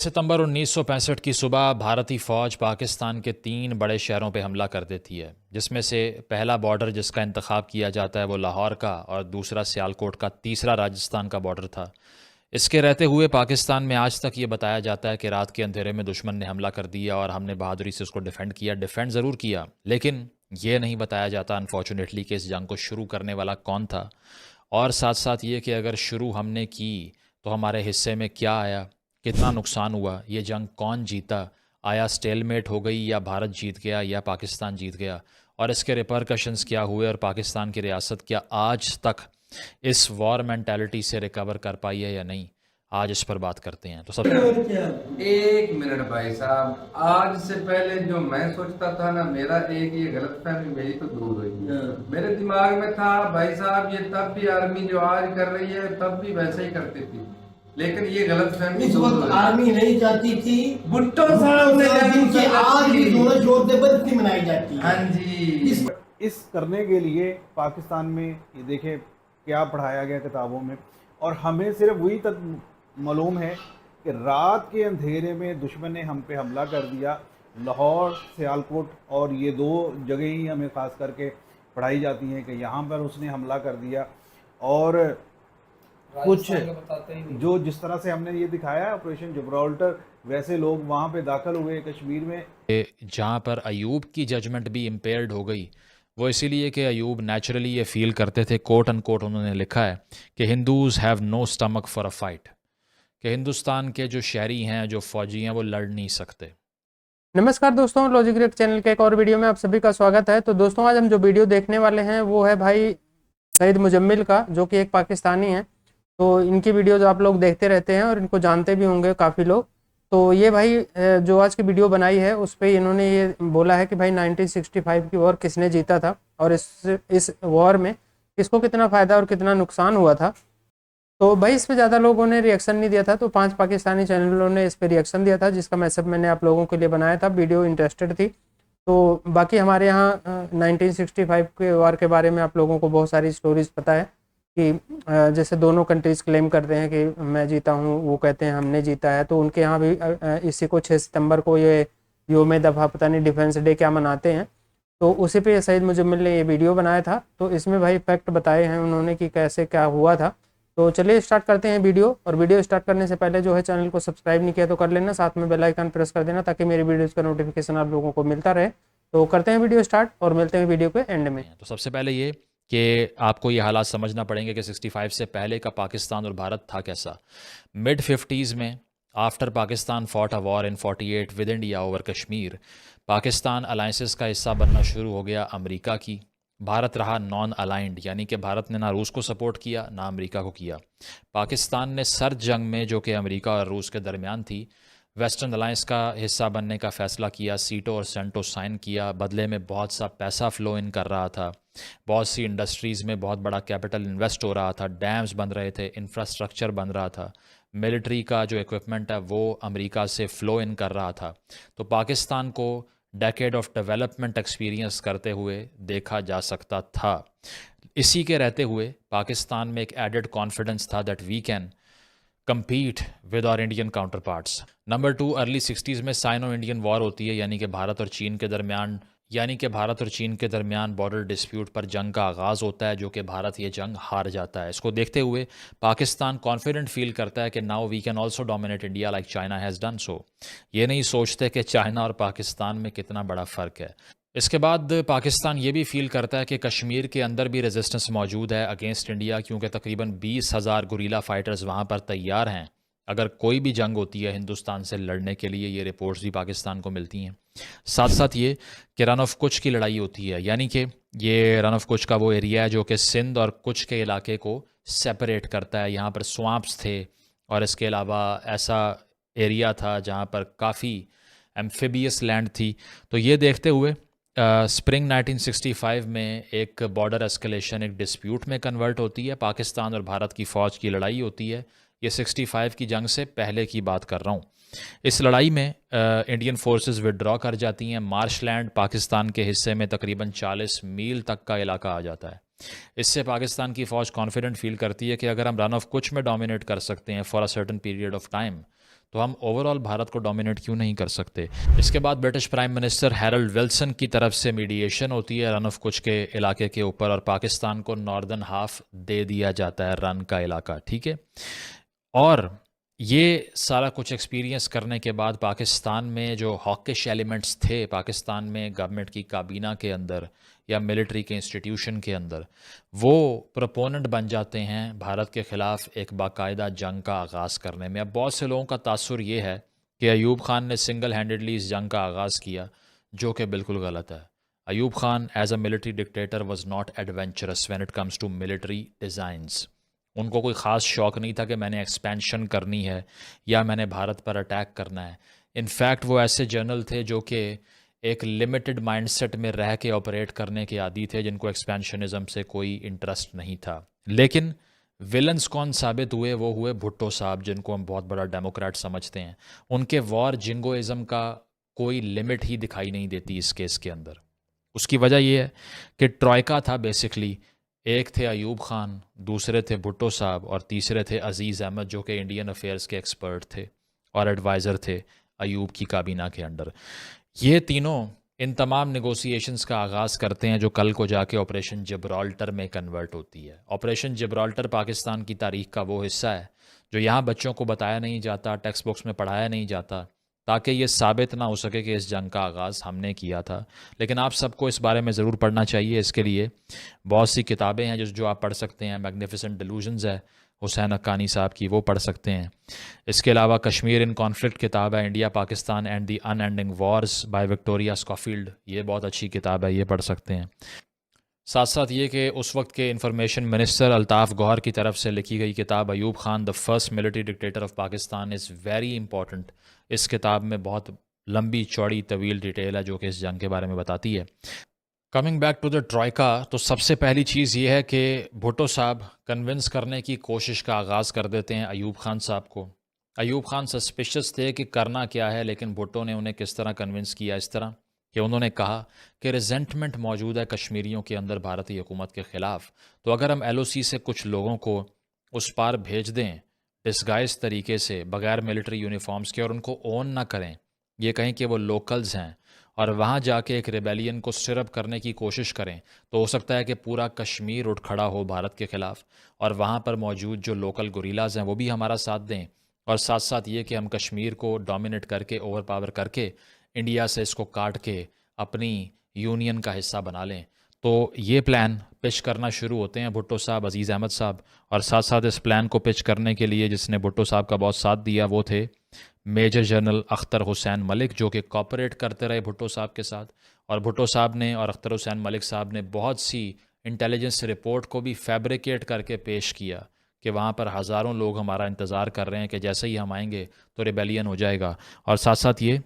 सितंबर 1965 की सुबह भारतीय फ़ौज पाकिस्तान के 3 बड़े शहरों पर हमला कर देती है, जिसमें से पहला बॉर्डर जिसका इंतखाब किया जाता है वो लाहौर का और दूसरा सियालकोट का, तीसरा राजस्थान का बॉर्डर था। इसके रहते हुए पाकिस्तान में आज तक ये बताया जाता है कि रात के अंधेरे में दुश्मन ने हमला कर दिया और हमने बहादुरी से उसको डिफेंड किया। डिफेंड ज़रूर किया, लेकिन ये नहीं बताया जाता अनफॉर्चुनेटली कि इस जंग को शुरू करने वाला कौन था, और साथ साथ ये कि अगर शुरू हमने की तो हमारे हिस्से में क्या आया, कितना नुकसान हुआ, ये जंग कौन जीता, आया स्टेलमेट हो गई या भारत जीत गया या पाकिस्तान जीत गया, और इसके रिपरकशंस क्या हुए और पाकिस्तान की रियासत क्या आज तक इस वॉर मेंटालिटी से रिकवर कर पाई है या नहीं। आज इस पर बात करते हैं। तो सब एक मिनट भाई साहब, आज से पहले जो मैं सोचता था ना, मेरा एक ये गलतफहमी मेरी तो दूर हुई। मेरे दिमाग में था भाई साहब ये तब भी आर्मी जो आज कर रही है तब भी वैसे ही करती थी, लेकिन ये गलतफहमी इस वक्त आर्मी नहीं चाहती थी। भुट्टो साहब ने आज भी दोनों जोर जबरदस्ती मनाई जाती है। हाँ जी, इस करने के लिए पाकिस्तान में ये देखें क्या पढ़ाया गया किताबों में, और हमें सिर्फ वही तक मालूम है कि रात के अंधेरे में दुश्मन ने हम पे हमला कर दिया। लाहौर, सियालकोट और ये 2 जगह ही हमें ख़ास करके पढ़ाई जाती हैं कि यहाँ पर उसने हमला कर दिया। और कुछ जो जिस तरह से हमने ये दिखाया ऑपरेशन जिब्राल्टर, वैसे लोग वहाँ पे दाखिल हुए कश्मीर में। जहाँ पर अयूब की जजमेंट भी इम्पेयर्ड हो गई, वो इसीलिए कि अयूब नेचुरली ये फील करते थे, कोट अन कोट उन्होंने लिखा है कि Hindus have no stomach for a fight, कि हिंदुस्तान के जो शहरी हैं, जो फौजी हैं, वो लड़ नहीं सकते। नमस्कार दोस्तों, लॉजिक चैनल के एक और वीडियो में आप सभी का स्वागत है। तो दोस्तों आज हम जो वीडियो देखने वाले हैं वो है भाई सईद मुजम्मिल का, जो कि एक पाकिस्तानी है। तो इनकी वीडियोज आप लोग देखते रहते हैं और इनको जानते भी होंगे काफ़ी लोग। तो ये भाई जो आज की वीडियो बनाई है उस पर इन्होंने ये बोला है कि भाई 1965 की वॉर किसने जीता था और इस वॉर में किसको कितना फ़ायदा और कितना नुकसान हुआ था। तो भाई इस पे ज़्यादा लोगों ने रिएक्शन नहीं दिया था, तो 5 पाकिस्तानी चैनलों ने इस पे रिएक्शन दिया था, जिसका मैसेज मैंने आप लोगों के लिए बनाया था। वीडियो इंटरेस्टेड थी। तो बाकी हमारे यहाँ 1965 के वार के बारे में आप लोगों को बहुत सारी स्टोरीज पता है कि जैसे दोनों कंट्रीज़ क्लेम करते हैं कि मैं जीता हूँ, वो कहते हैं हमने जीता है। तो उनके यहाँ भी इसी को 6 सितंबर को ये योम दफ़ा पता नहीं डिफेंस डे क्या मनाते हैं, तो उसी पे सईद मुजम्मिल ने ये वीडियो बनाया था। तो इसमें भाई फैक्ट बताए हैं उन्होंने कि कैसे क्या हुआ था। तो चलिए स्टार्ट करते हैं वीडियो। और वीडियो स्टार्ट करने से पहले जो है चैनल को सब्सक्राइब नहीं किया तो कर लेना, साथ में बेल आइकन प्रेस कर देना ताकि मेरी वीडियोज़ का नोटिफिकेशन आप लोगों को मिलता रहे। तो करते हैं वीडियो स्टार्ट और मिलते हैं वीडियो के एंड में। तो सबसे पहले ये कि आपको ये हालात समझना पड़ेंगे कि 65 से पहले का पाकिस्तान और भारत था कैसा। मिड 50s में after Pakistan fought a war in 48 with India over Kashmir, Pakistan alliances का हिस्सा बनना शुरू हो गया अमेरिका की। भारत रहा नॉन अलाइंड, यानी कि भारत ने ना रूस को सपोर्ट किया ना अमेरिका को किया। पाकिस्तान ने सर्द जंग में, जो कि अमेरिका और रूस के दरमियान थी, वेस्टर्न अलायंस का हिस्सा बनने का फ़ैसला किया। सीटो और सेंटो साइन किया। बदले में बहुत सा पैसा फ़्लो इन कर रहा था, बहुत सी इंडस्ट्रीज़ में बहुत बड़ा कैपिटल इन्वेस्ट हो रहा था, डैम्स बन रहे थे, इंफ्रास्ट्रक्चर बन रहा था, मिलिट्री का जो इक्विपमेंट है वो अमेरिका से फ़्लो इन कर रहा था। तो पाकिस्तान को डेकेड ऑफ डेवलपमेंट एक्सपीरियंस करते हुए देखा जा सकता था। इसी के रहते हुए पाकिस्तान में एक एडेड कॉन्फिडेंस था that we can compete with our Indian counterparts. Number 2, early 60s में साइनो इंडियन वॉर होती है, यानी कि भारत और चीन के दरमियान बॉर्डर डिस्प्यूट पर जंग का आगाज़ होता है, जो कि भारत ये जंग हार जाता है। इसको देखते हुए पाकिस्तान कॉन्फिडेंट फील करता है कि now we can also dominate India like China has done so. ये नहीं सोचते कि चाइना और पाकिस्तान में कितना बड़ा फ़र्क है। इसके बाद पाकिस्तान ये भी फील करता है कि कश्मीर के अंदर भी रेजिस्टेंस मौजूद है अगेंस्ट इंडिया, क्योंकि तकरीबन 20,000 गुरीला फाइटर्स वहाँ पर तैयार हैं अगर कोई भी जंग होती है हिंदुस्तान से लड़ने के लिए। ये रिपोर्ट्स भी पाकिस्तान को मिलती हैं। साथ साथ ये कि रन ऑफ कुछ की लड़ाई होती है, यानी कि ये रन ऑफ कुछ का वो एरिया है जो कि सिंध और कुछ के इलाके को सेपरेट करता है। यहाँ पर स्वाम्प्स थे और इसके अलावा ऐसा एरिया था जहाँ पर काफ़ी एम्फिबियस लैंड थी। तो ये देखते हुए स्प्रिंग 1965 में एक बॉर्डर एस्केलेशन एक डिस्प्यूट में कन्वर्ट होती है। पाकिस्तान और भारत की फ़ौज की लड़ाई होती है। ये 65 की जंग से पहले की बात कर रहा हूँ। इस लड़ाई में इंडियन फोर्सेस विड्रॉ कर जाती हैं। मार्शलैंड पाकिस्तान के हिस्से में तकरीबन 40 मील तक का इलाका आ जाता है। इससे पाकिस्तान की फ़ौज कॉन्फिडेंट फील करती है कि अगर हम रन ऑफ कुछ में डोमिनेट कर सकते हैं for a certain period of time, तो हम ओवरऑल भारत को डोमिनेट क्यों नहीं कर सकते। इसके बाद British prime minister Harold Wilson की तरफ से मीडिएशन होती है रन ऑफ कुछ के इलाके के ऊपर, और पाकिस्तान को नॉर्दर्न हाफ दे दिया जाता है रन का इलाका, ठीक है। और ये सारा कुछ एक्सपीरियंस करने के बाद पाकिस्तान में जो हॉकिश एलिमेंट्स थे पाकिस्तान में गवर्नमेंट की काबीना के अंदर या मिलिट्री के इंस्टीट्यूशन के अंदर, वो प्रोपोनेंट बन जाते हैं भारत के ख़िलाफ़ एक बाकायदा जंग का आगाज़ करने में। अब बहुत से लोगों का तासुर ये है कि अयूब ख़ान ने सिंगल हैंडेडली इस जंग का आगाज़ किया, जो कि बिल्कुल गलत है। Ayub Khan as a military dictator was not adventurous when it comes to military designs. उनको कोई ख़ास शौक़ नहीं था कि मैंने एक्सपेंशन करनी है या मैंने भारत पर अटैक करना है। इनफैक्ट वो ऐसे जनरल थे जो कि एक लिमिटेड माइंडसेट में रह के ऑपरेट करने के आदी थे, जिनको एक्सपेंशनिज्म से कोई इंटरेस्ट नहीं था। लेकिन विलन्स कौन साबित हुए? वो हुए भुट्टो साहब, जिनको हम बहुत बड़ा डेमोक्रेट समझते हैं। उनके वॉर जिंगोइज़म का कोई लिमिट ही दिखाई नहीं देती इस केस के अंदर। उसकी वजह यह है कि ट्रॉयका था बेसिकली, एक थे अयूब ख़ान, दूसरे थे भुट्टो साहब और तीसरे थे अजीज़ अहमद, जो कि इंडियन अफेयर्स के एक्सपर्ट थे और एडवाइज़र थे अयूब की काबीना के अंडर। ये तीनों इन तमाम नेगोशिएशंस का आगाज़ करते हैं जो कल को जाके ऑपरेशन जिब्राल्टर में कन्वर्ट होती है। ऑपरेशन जिब्राल्टर पाकिस्तान की तारीख़ का वो हिस्सा है जो यहाँ बच्चों को बताया नहीं जाता, टेक्स्ट बुक्स में पढ़ाया नहीं जाता, ताकि ये साबित ना हो सके कि इस जंग का आगाज़ हमने किया था। लेकिन आप सबको इस बारे में ज़रूर पढ़ना चाहिए। इसके लिए बहुत सी किताबें हैं जो आप पढ़ सकते हैं। मैग्निफिसेंट डिलूजन्स है हुसैन हक्कानी साहब की, वो पढ़ सकते हैं। इसके अलावा कश्मीर इन कॉन्फ्लिक्ट किताब है, India Pakistan and the unending wars by Victoria Schofield, ये बहुत अच्छी किताब है, ये पढ़ सकते हैं। साथ साथ ये कि उस वक्त के इंफॉर्मेशन मिनिस्टर अल्ताफ़ गौहर की तरफ से लिखी गई किताब Ayub Khan the first military dictator of Pakistan is very important. इस किताब में बहुत लंबी चौड़ी तवील डिटेल है जो कि इस जंग के बारे में बताती है। Coming back to the troika, तो सबसे पहली चीज़ ये है कि भुट्टो साहब कन्विंस करने की कोशिश का आगाज़ कर देते हैं अयूब ख़ान साहब को। अयूब ख़ान सस्पिशियस थे कि करना क्या है, लेकिन भुट्टो ने उन्हें किस तरह कन्विंस किया, इस तरह कि उन्होंने कहा कि रिजेंटमेंट मौजूद है कश्मीरियों के अंदर भारतीय हुकूमत के ख़िलाफ़, तो अगर हम LOC से कुछ लोगों को उस पार भेज दें डिस्गाइज तरीके से बग़ैर मिलिट्री यूनिफॉर्म्स के, और उनको ओन ना करें, ये कहें कि वो लोकल्स हैं, और वहाँ जाके एक रिबेलियन को स्टिरअप करने की कोशिश करें, तो हो सकता है कि पूरा कश्मीर उठ खड़ा हो भारत के ख़िलाफ़, और वहाँ पर मौजूद जो लोकल गुरीलाज हैं वो भी हमारा साथ दें, और साथ साथ ये कि हम कश्मीर को डोमिनेट करके ओवर पावर करके इंडिया से इसको काट के अपनी यूनियन का हिस्सा बना लें। तो ये प्लान पिच करना शुरू होते हैं भुट्टो साहब, अजीज़ अहमद साहब, और साथ साथ इस प्लान को पिच करने के लिए जिसने भुट्टो साहब का बहुत साथ दिया वो थे मेजर जनरल अख्तर हुसैन मलिक, जो कि कॉपरेट करते रहे भुट्टो साहब के साथ। और भुट्टो साहब ने और अख्तर हुसैन मलिक साहब ने बहुत सी इंटेलिजेंस रिपोर्ट को भी फैब्रिकेट करके पेश किया कि वहाँ पर हज़ारों लोग हमारा इंतज़ार कर रहे हैं कि जैसे ही हम आएंगे तो रिबेलियन हो जाएगा। और साथ साथ ये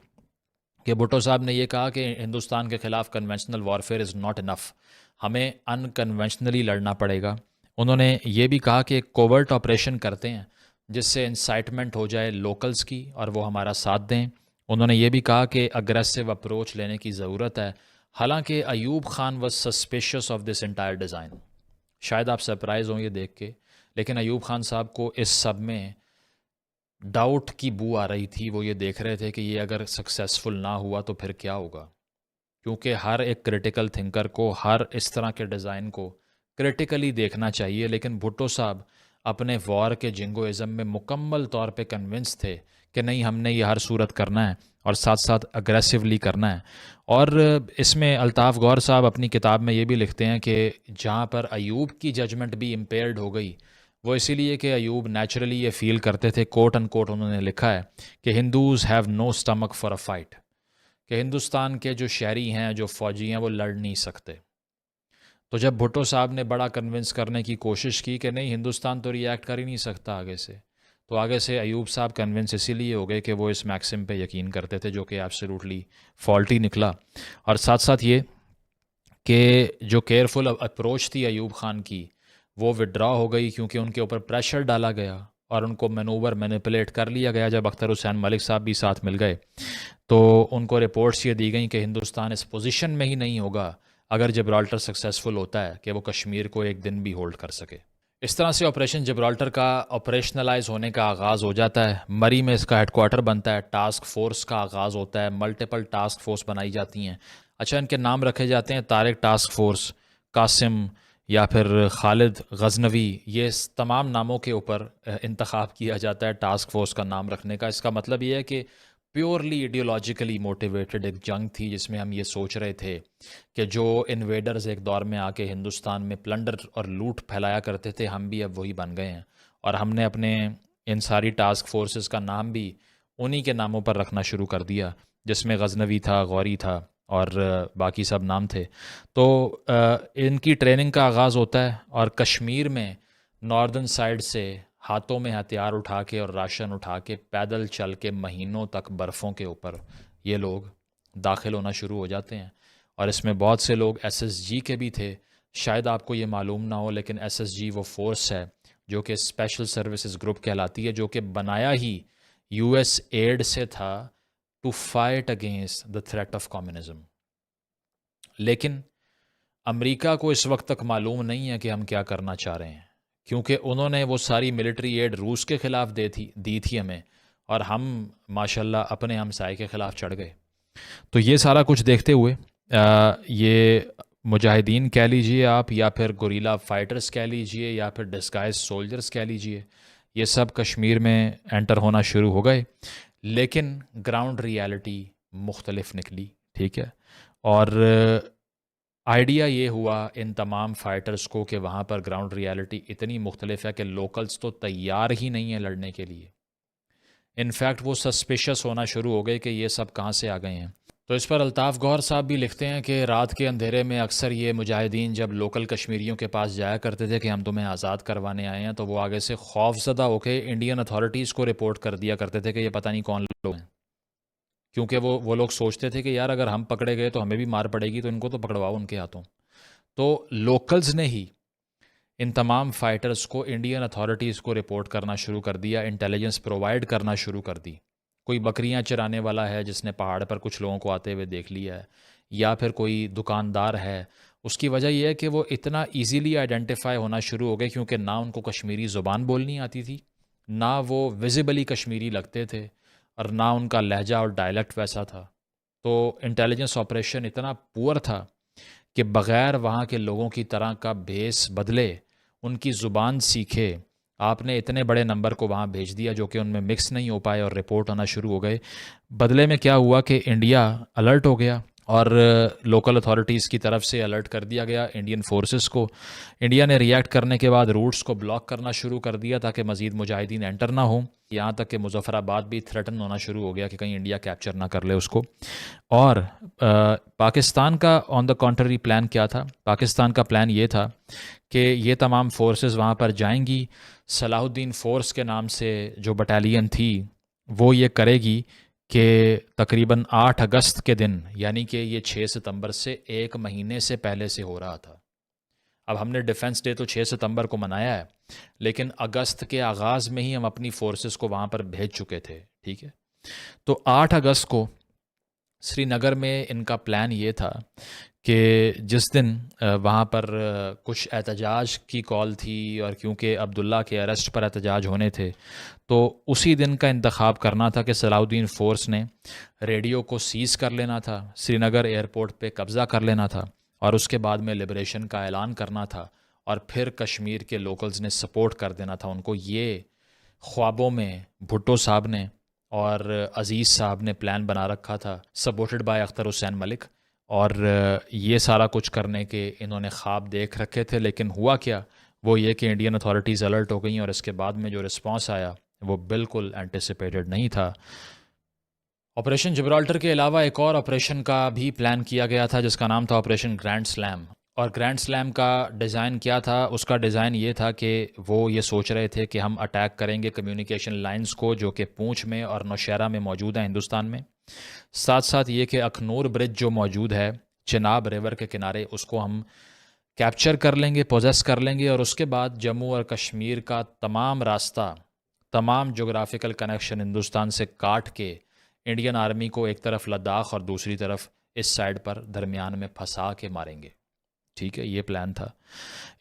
कि भुट्टो साहब ने ये कहा कि हिंदुस्तान के ख़िलाफ़ conventional warfare is not enough, हमें अनकन्वेंशनली लड़ना पड़ेगा। उन्होंने ये भी कहा कि एक कोवर्ट ऑपरेशन करते हैं जिससे इंसाइटमेंट हो जाए लोकल्स की और वो हमारा साथ दें। उन्होंने ये भी कहा कि अग्रेसिव अप्रोच लेने की ज़रूरत है। हालांकि Ayub Khan was suspicious of this entire design. शायद आप सरप्राइज़ हों ये देख के, लेकिन अयूब ख़ान साहब को इस सब में डाउट की बू आ रही थी। वो ये देख रहे थे कि ये अगर सक्सेसफुल ना हुआ तो फिर क्या होगा, क्योंकि हर एक क्रिटिकल थिंकर को हर इस तरह के डिज़ाइन को क्रिटिकली देखना चाहिए। लेकिन भुट्टो साहब अपने वॉर के जिंगोइज़म में मुकम्मल तौर पे कन्विंस थे कि नहीं, हमने ये हर सूरत करना है और साथ साथ अग्रेसिवली करना है। और इसमें अल्ताफ़ गौहर साहब अपनी किताब में ये भी लिखते हैं कि जहाँ पर अयूब की जजमेंट भी इम्पेयर्ड हो गई वो इसीलिए कि अयूब नेचुरली ये फील करते थे, कोट एंड कोट उन्होंने लिखा है कि Hindus have no stomach for a fight, कि हिंदुस्तान के जो शहरी हैं, जो फ़ौजी हैं, वो लड़ नहीं सकते। तो जब भुट्टो साहब ने बड़ा कन्विंस करने की कोशिश की कि नहीं, हिंदुस्तान तो रिएक्ट कर ही नहीं सकता आगे से, तो आगे से अयूब साहब कन्विंस इसीलिए हो गए कि वो इस मैक्सिम पे यकीन करते थे जो कि एब्सोल्युटली फॉल्टी निकला। और साथ साथ ये कि जो केयरफुल अप्रोच थी अयूब ख़ान की वो विड्रॉ हो गई, क्योंकि उनके ऊपर प्रेशर डाला गया और उनको मैनूवर मैनिपुलेट कर लिया गया। जब अख्तर हुसैन मलिक साहब भी साथ मिल गए तो उनको रिपोर्ट्स ये दी गई कि हिंदुस्तान इस पोजीशन में ही नहीं होगा अगर जिब्राल्टर सक्सेसफुल होता है कि वो कश्मीर को एक दिन भी होल्ड कर सके। इस तरह से ऑपरेशन जिब्राल्टर का ऑपरेशनलाइज होने का आगाज़ हो जाता है। मरी में इसका हेडक्वार्टर बनता है, टास्क फोर्स का आगाज़ होता है, मल्टीपल टास्क फोर्स बनाई जाती हैं। अच्छा, इनके नाम रखे जाते हैं तारिक टास्क फोर्स, कासिम या फिर खालिद गजनवी। ये इस तमाम नामों के ऊपर इंतखाब किया जाता है टास्क फोर्स का नाम रखने का। इसका मतलब ये है कि प्योरली आइडियोलॉजिकली मोटिवेटेड एक जंग थी, जिसमें हम ये सोच रहे थे कि जो इन्वेडर्स एक दौर में आके हिंदुस्तान में प्लंडर और लूट फैलाया करते थे, हम भी अब वही बन गए हैं। और हमने अपने इन सारी टास्क फोर्सेस का नाम भी उन्हीं के नामों पर रखना शुरू कर दिया, जिसमें गजनवी था, गौरी था और बाकी सब नाम थे। तो इनकी ट्रेनिंग का आगाज़ होता है और कश्मीर में नॉर्दर्न साइड से हाथों में हथियार उठा के और राशन उठा के पैदल चल के महीनों तक बर्फ़ों के ऊपर ये लोग दाखिल होना शुरू हो जाते हैं। और इसमें बहुत से लोग एसएसजी के भी थे। शायद आपको ये मालूम ना हो, लेकिन एसएसजी वो फोर्स है जो कि स्पेशल सर्विसेज ग्रुप कहलाती है, जो कि बनाया ही यूएस एड से था to fight against the threat of communism. लेकिन अमेरिका को इस वक्त तक मालूम नहीं है कि हम क्या करना चाह रहे हैं, क्योंकि उन्होंने वो सारी मिलिट्री एड रूस के ख़िलाफ़ दी थी हमें, और हम माशाल्लाह अपने हमसाये के ख़िलाफ़ चढ़ गए। तो ये सारा कुछ देखते हुए ये मुजाहिदीन कह लीजिए आप, या फिर गुरीला फाइटर्स कह लीजिए, या फिर डिस्गाइज सोल्जर्स कह लीजिए, ये सब कश्मीर में एंटर होना शुरू हो गए। लेकिन ग्राउंड रियलिटी मुख्तलिफ निकली, ठीक है। और आइडिया ये हुआ इन तमाम फ़ाइटर्स को कि वहाँ पर ग्राउंड रियलिटी इतनी मुख्तलिफ है कि लोकल्स तो तैयार ही नहीं है लड़ने के लिए। इनफैक्ट वो सस्पिशस होना शुरू हो गए कि ये सब कहाँ से आ गए हैं। तो इस पर अल्ताफ़ गौहर साहब भी लिखते हैं कि रात के अंधेरे में अक्सर ये मुजाहिदीन जब लोकल कश्मीरियों के पास जाया करते थे कि हम तुम्हें आज़ाद करवाने आए हैं, तो वो आगे से खौफज़दा होकर इंडियन अथॉरिटीज़ को रिपोर्ट कर दिया करते थे कि ये पता नहीं कौन लोग हैं, क्योंकि वो लोग सोचते थे कि यार अगर हम पकड़े गए तो हमें भी मार पड़ेगी, तो इनको तो पकड़वाओ उनके हाथों। तो लोकल्स ने ही इन तमाम फ़ाइटर्स को इंडियन अथॉरिटीज़ को रिपोर्ट करना शुरू कर दिया, इंटेलिजेंस प्रोवाइड करना शुरू कर दी। कोई बकरियां चराने वाला है जिसने पहाड़ पर कुछ लोगों को आते हुए देख लिया है, या फिर कोई दुकानदार है। उसकी वजह यह है कि वो इतना इजीली आइडेंटिफाई होना शुरू हो गए, क्योंकि ना उनको कश्मीरी ज़ुबान बोलनी आती थी, ना वो विजिबली कश्मीरी लगते थे, और ना उनका लहजा और डायलेक्ट वैसा था। तो इंटेलिजेंस ऑपरेशन इतना पुअर था कि बग़ैर वहाँ के लोगों की तरह का भेस बदले, उनकी ज़ुबान सीखे, आपने इतने बड़े नंबर को वहाँ भेज दिया जो कि उनमें मिक्स नहीं हो पाए और रिपोर्ट होना शुरू हो गए। बदले में क्या हुआ कि इंडिया अलर्ट हो गया और लोकल अथॉरिटीज़ की तरफ से अलर्ट कर दिया गया इंडियन फोर्सेस को। इंडिया ने रिएक्ट करने के बाद रूट्स को ब्लॉक करना शुरू कर दिया ताकि मज़ीद मुजाहिदीन एंटर ना हो। यहाँ तक कि मुजफ्फराबाद भी थ्रेटन होना शुरू हो गया कि कहीं इंडिया कैप्चर ना कर ले उसको। और पाकिस्तान का ऑन द कॉन्ट्ररी प्लान क्या था? पाकिस्तान का प्लान ये था कि ये तमाम फोर्सेस वहाँ पर जाएंगी, सलाहुद्दीन फ़ोर्स के नाम से जो बटालियन थी वो ये करेगी कि तकरीबन 8 अगस्त के दिन, यानी कि ये 6 सितंबर से 1 महीने से पहले से हो रहा था। अब हमने डिफेंस डे तो 6 सितंबर को मनाया है, लेकिन अगस्त के आगाज़ में ही हम अपनी फोर्सेस को वहाँ पर भेज चुके थे, ठीक है। तो 8 अगस्त को श्रीनगर में इनका प्लान ये था कि जिस दिन वहाँ पर कुछ एहतजाज की कॉल थी, और क्योंकि अब्दुल्ला के अरेस्ट पर एहतजाज होने थे, तो उसी दिन का इंतखाब करना था कि सलाहुद्दीन फ़ोर्स ने रेडियो को सीज़ कर लेना था, श्रीनगर एयरपोर्ट पे कब्ज़ा कर लेना था, और उसके बाद में लिबरेशन का ऐलान करना था, और फिर कश्मीर के लोकल्स ने सपोर्ट कर देना था उनको। ये ख्वाबों में भुट्टो साहब ने और अज़ीज़ साहब ने प्लान बना रखा था, सपोर्टेड बाय अख्तर हुसैन मलिक, और ये सारा कुछ करने के इन्होंने ख्वाब देख रखे थे। लेकिन हुआ क्या, वो ये कि इंडियन अथॉरिटीज़ अलर्ट हो गई, और इसके बाद में जो रिस्पांस आया वो बिल्कुल एंटिसिपेटेड नहीं था। ऑपरेशन जिब्राल्टर के अलावा एक और ऑपरेशन का भी प्लान किया गया था जिसका नाम था ऑपरेशन ग्रैंड स्लैम। और ग्रैंड स्लैम का डिज़ाइन क्या था? उसका डिज़ाइन ये था कि वो ये सोच रहे थे कि हम अटैक करेंगे कम्युनिकेशन लाइंस को जो कि पूंछ में और नौशहरा में मौजूद है हिंदुस्तान में। साथ साथ ये कि अखनूर ब्रिज जो मौजूद है चिनाब रिवर के किनारे, उसको हम कैप्चर कर लेंगे, पोजेस कर लेंगे, और उसके बाद जम्मू और कश्मीर का तमाम रास्ता, तमाम जोग्राफिकल कनेक्शन हिंदुस्तान से काट के इंडियन आर्मी को एक तरफ लद्दाख और दूसरी तरफ इस साइड पर दरमियान में फंसा के मारेंगे, ठीक है, ये प्लान था।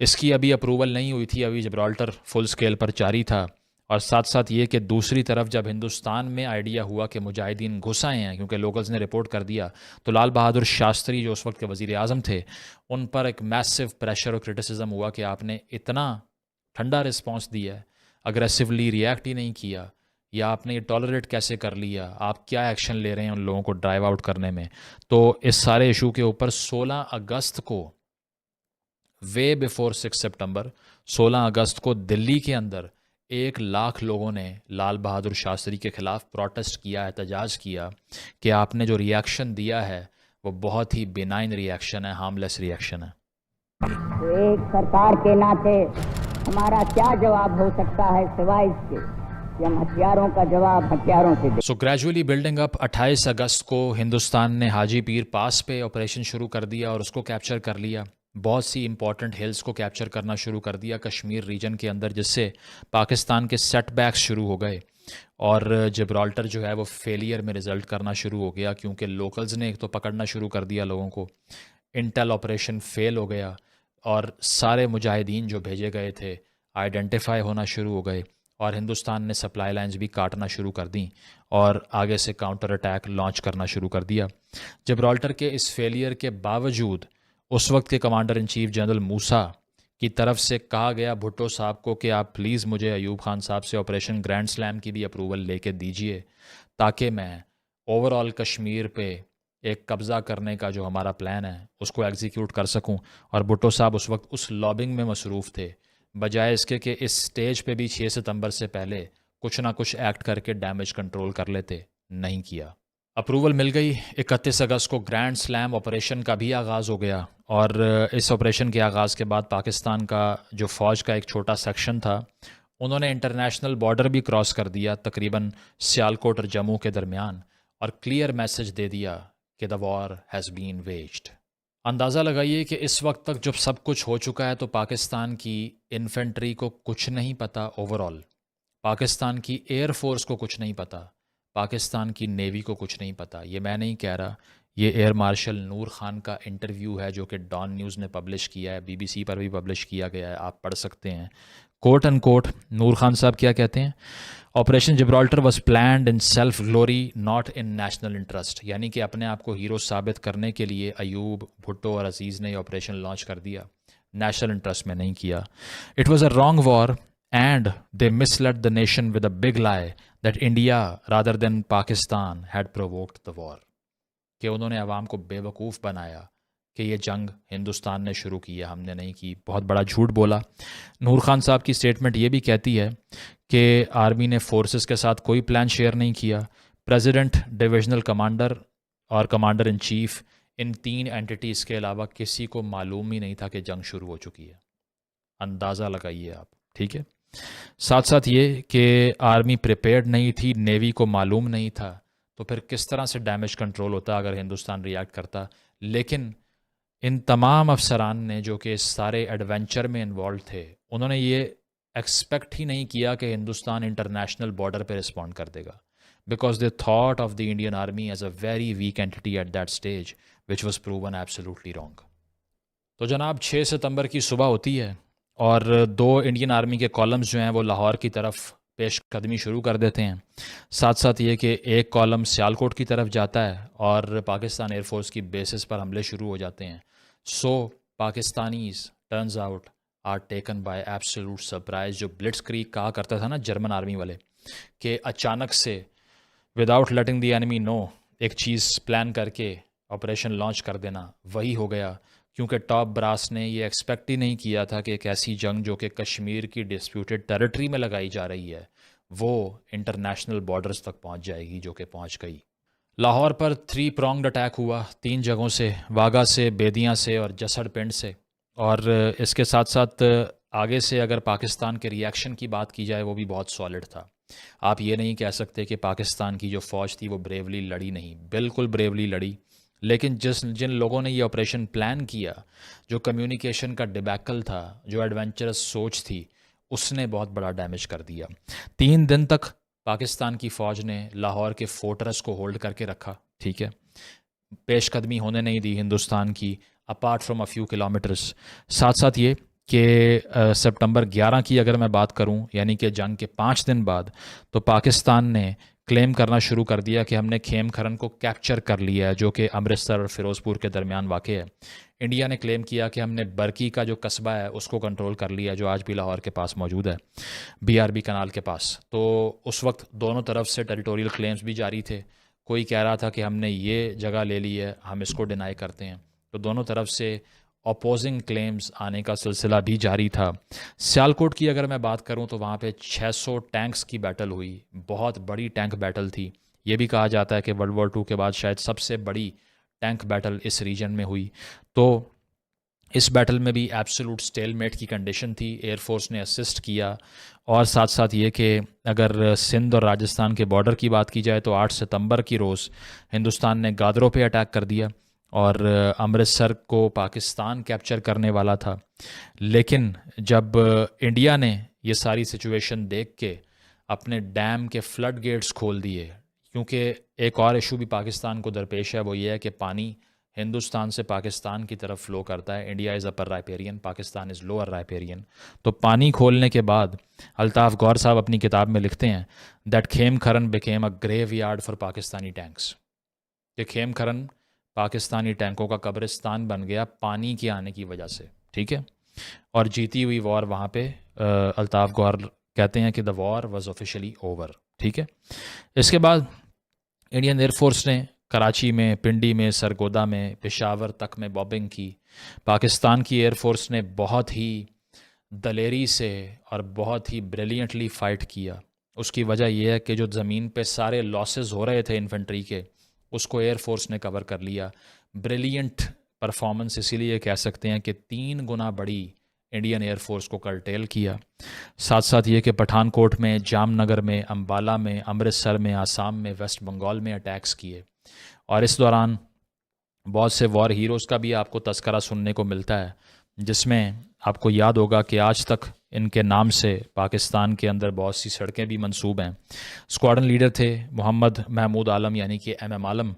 इसकी अभी अप्रूवल नहीं हुई थी, अभी जिब्राल्टर फुल स्केल पर जारी था। और साथ साथ ये कि दूसरी तरफ जब हिंदुस्तान में आइडिया हुआ कि मुजाहिदीन घुस आए हैं, क्योंकि लोकल्स ने रिपोर्ट कर दिया, तो लाल बहादुर शास्त्री जो उस वक्त के वज़ीर आज़म थे, उन पर एक मैसिव प्रेशर और क्रिटिसिज्म हुआ कि आपने इतना ठंडा रिस्पॉन्स दिया है, अग्रेसिवली रिएक्ट ही नहीं किया, या आपने ये टॉलरेट कैसे कर लिया, आप क्या एक्शन ले रहे हैं उन लोगों को ड्राइव आउट करने में। तो इस सारे इशू के ऊपर 16 अगस्त को, वे बिफोर 6 सितंबर, 16 अगस्त को दिल्ली के अंदर 1 लाख लोगों ने लाल बहादुर शास्त्री के ख़िलाफ़ प्रोटेस्ट किया, एहतजाज किया कि आपने जो रिएक्शन दिया है वो बहुत ही बेनाइन रिएक्शन है, हार्मलेस रिएक्शन है। तो एक सरकार के नाते हमारा क्या जवाब हो सकता है सिवाय इसके कि हम हथियारों का जवाब हथियारों से दें। सो ग्रेजुअली बिल्डिंग अप 28 अगस्त को हिंदुस्तान ने हाजी पीर पास पे ऑपरेशन शुरू कर दिया और उसको कैप्चर कर लिया। बहुत सी इंपॉर्टेंट हिल्स को कैप्चर करना शुरू कर दिया कश्मीर रीजन के अंदर, जिससे पाकिस्तान के सेटबैक्स शुरू हो गए और जिब्राल्टर जो है वो फेलियर में रिज़ल्ट करना शुरू हो गया, क्योंकि लोकल्स ने एक तो पकड़ना शुरू कर दिया लोगों को, इंटेल ऑपरेशन फेल हो गया और सारे मुजाहिदीन जो भेजे गए थे आइडेंटिफाई होना शुरू हो गए, और हिंदुस्तान ने सप्लाई लाइंस भी काटना शुरू कर दी और आगे से काउंटर अटैक लॉन्च करना शुरू कर दिया। जिब्राल्टर के इस फेलियर के बावजूद उस वक्त के कमांडर इन चीफ जनरल मूसा की तरफ से कहा गया भुट्टो साहब को कि आप प्लीज़ मुझे अयूब खान साहब से ऑपरेशन ग्रैंड स्लैम की भी अप्रूवल लेके दीजिए, ताकि मैं ओवरऑल कश्मीर पे एक कब्ज़ा करने का जो हमारा प्लान है उसको एग्जीक्यूट कर सकूं। और भुट्टो साहब उस वक्त उस लॉबिंग में मसरूफ़ थे, बजाय इसके कि इस स्टेज पे भी 6 सितंबर से पहले कुछ ना कुछ एक्ट करके डैमेज कंट्रोल कर लेते, नहीं किया। अप्रूवल मिल गई। 31 अगस्त को ग्रैंड स्लैम ऑपरेशन का भी आगाज़ हो गया और इस ऑपरेशन के आगाज़ के बाद पाकिस्तान का जो फ़ौज का एक छोटा सेक्शन था, उन्होंने इंटरनेशनल बॉर्डर भी क्रॉस कर दिया तकरीबन सियालकोट और जम्मू के दरमियान, और क्लियर मैसेज दे दिया कि द वॉर हैज़ बीन वेज्ड। अंदाज़ा लगाइए कि इस वक्त तक जब सब कुछ हो चुका है तो पाकिस्तान की इन्फेंट्री को कुछ नहीं पता, ओवरऑल पाकिस्तान की एयर फोर्स को कुछ नहीं पता, पाकिस्तान की नेवी को कुछ नहीं पता। ये मैं नहीं कह रहा, ये एयर मार्शल नूर खान का इंटरव्यू है जो कि डॉन न्यूज़ ने पब्लिश किया है, BBC पर भी पब्लिश किया गया है, आप पढ़ सकते हैं। कोट एंड कोट नूर खान साहब क्या कहते हैं, operation Gibraltar was planned in self glory not in national interest, यानी कि अपने आप को हीरो साबित करने के लिए अयूब, भुट्टो और अजीज़ ने ऑपरेशन लॉन्च कर दिया, नेशनल इंटरेस्ट में नहीं किया। It was a wrong war and they misled the nation with a big lie that India rather than Pakistan had provoked the war, कि उन्होंने अवाम को बेवकूफ़ बनाया कि ये जंग हिंदुस्तान ने शुरू की है, हमने नहीं की, बहुत बड़ा झूठ बोला। नूर खान साहब की स्टेटमेंट ये भी कहती है कि आर्मी ने फोर्सेस के साथ कोई प्लान शेयर नहीं किया, प्रेसिडेंट, डिविजनल कमांडर और commander in chief, in 3 entities के अलावा किसी को मालूम ही नहीं था कि जंग शुरू हो चुकी है। अंदाज़ा लगाइए आप, ठीक है। साथ साथ ये कि आर्मी प्रिपेयर्ड नहीं थी, नेवी को मालूम नहीं था, तो फिर किस तरह से डैमेज कंट्रोल होता अगर हिंदुस्तान रिएक्ट करता। लेकिन इन तमाम अफसरान ने जो कि इस सारे एडवेंचर में इन्वॉल्व थे, उन्होंने ये एक्सपेक्ट ही नहीं किया कि हिंदुस्तान इंटरनेशनल बॉर्डर पे रिस्पॉन्ड कर देगा, because they thought of the Indian army as a very weak entity at that stage which was proven absolutely wrong. तो जनाब 6 सितंबर की सुबह होती है और 2 इंडियन आर्मी के कॉलम्स जो हैं वो लाहौर की तरफ पेशकदमी शुरू कर देते हैं। साथ साथ ये कि एक कॉलम सियालकोट की तरफ जाता है और पाकिस्तान एयरफोर्स की बेसिस पर हमले शुरू हो जाते हैं। So Pakistanis turns out are taken by absolute surprise. जो ब्लिट्सक्रीग कहा करता था ना जर्मन आर्मी वाले, कि अचानक से without letting the enemy know एक चीज़ प्लान करके ऑपरेशन लॉन्च कर देना, वही हो गया। क्योंकि टॉप ब्रास ने ये एक्सपेक्ट ही नहीं किया था कि एक ऐसी जंग जो कि कश्मीर की डिस्प्यूटेड टेरिटरी में लगाई जा रही है वो इंटरनेशनल बॉर्डर्स तक पहुंच जाएगी, जो कि पहुंच गई। लाहौर पर 3 pronged अटैक हुआ 3 जगहों से, वाघा से, बेदियाँ से और जसड़ पिंड से। और इसके साथ साथ आगे से अगर पाकिस्तान के रिएक्शन की बात की जाए वो भी बहुत सॉलिड था। आप ये नहीं कह सकते कि पाकिस्तान की जो फ़ौज थी वो ब्रेवली लड़ी नहीं, बिल्कुल ब्रेवली लड़ी। लेकिन जिन लोगों ने ये ऑपरेशन प्लान किया, जो कम्युनिकेशन का डिबैकल था, जो एडवेंचरस सोच थी, उसने बहुत बड़ा डैमेज कर दिया। 3 दिन तक पाकिस्तान की फ़ौज ने लाहौर के फोर्ट्रेस को होल्ड करके रखा, ठीक है, पेशकदमी होने नहीं दी हिंदुस्तान की। Apart from a few kilometres. साथ साथ ये कि सितंबर 11 की अगर मैं बात करूं, यानी कि जंग के 5 दिन बाद, तो पाकिस्तान ने क्लेम करना शुरू कर दिया कि हमने खेम खरन को कैप्चर कर लिया है, जो कि अमृतसर और फ़िरोज़पुर के दरमियान वाक़ है। इंडिया ने क्लेम किया कि हमने बरकी का जो कस्बा है उसको कंट्रोल कर लिया, जो आज भी लाहौर के पास मौजूद है, BRB कनाल के पास। तो उस वक्त दोनों तरफ से टेरिटोरियल क्लेम्स भी जारी थे। कोई कह रहा था कि हमने ये जगह ले ली है, हम इसको डिनाई करते हैं। तो दोनों तरफ से अपोजिंग क्लेम्स आने का सिलसिला भी जारी था। सियालकोट की अगर मैं बात करूं तो वहाँ पे 600 टैंक्स की बैटल हुई, बहुत बड़ी टैंक बैटल थी। ये भी कहा जाता है कि वर्ल्ड वॉर 2 के बाद शायद सबसे बड़ी टैंक बैटल इस रीजन में हुई। तो इस बैटल में भी एब्सोलूट स्टेलमेट की कंडीशन थी, एयरफोर्स ने असिस्ट किया। और साथ साथ ये कि अगर सिंध और राजस्थान के बॉर्डर की बात की जाए तो 8 सितंबर की रोज़ हिंदुस्तान ने गादरों पे अटैक कर दिया और अमृतसर को पाकिस्तान कैप्चर करने वाला था। लेकिन जब इंडिया ने ये सारी सिचुएशन देख के अपने डैम के फ्लड गेट्स खोल दिए, क्योंकि एक और इशू भी पाकिस्तान को दरपेश है, वो ये है कि पानी हिंदुस्तान से पाकिस्तान की तरफ फ़्लो करता है। India is upper riparian, Pakistan is lower riparian. तो पानी खोलने के बाद अल्ताफ़ गौर साहब अपनी किताब में लिखते हैं that Khem Karan became a graveyard for Pakistani tanks, कि खेम खरन पाकिस्तानी टैंकों का कब्रिस्तान बन गया पानी के आने की वजह से। ठीक है, और जीती हुई वॉर वहाँ पे अल्ताफ़ गौर कहते हैं कि the war was officially over. ठीक है, इसके बाद इंडियन एयरफोर्स ने कराची में, पिंडी में, सरगोदा में, पेशावर तक में बॉम्बिंग की। पाकिस्तान की एयरफोर्स ने बहुत ही दलेरी से और बहुत ही ब्रिलियंटली फ़ाइट किया। उसकी वजह यह है कि जो ज़मीन पे सारे लॉसेस हो रहे थे इन्फेंट्री के, उसको एयरफोर्स ने कवर कर लिया। ब्रिलियंट परफॉर्मेंस इसीलिए कह सकते हैं कि 3 गुना बड़ी इंडियन एयरफोर्स को कर्टेल किया। साथ साथ ये कि पठानकोट में, जामनगर में, अम्बाला में, अमृतसर में, आसाम में, वेस्ट बंगाल में अटैक्स किए। और इस दौरान बहुत से वॉर हीरोज़ का भी आपको तस्करा सुनने को मिलता है, जिसमें आपको याद होगा कि आज तक इनके नाम से पाकिस्तान के अंदर बहुत सी सड़कें भी मंसूब हैं। स्क्वाड्रन लीडर थे मोहम्मद महमूद आलम यानी कि MM आलम,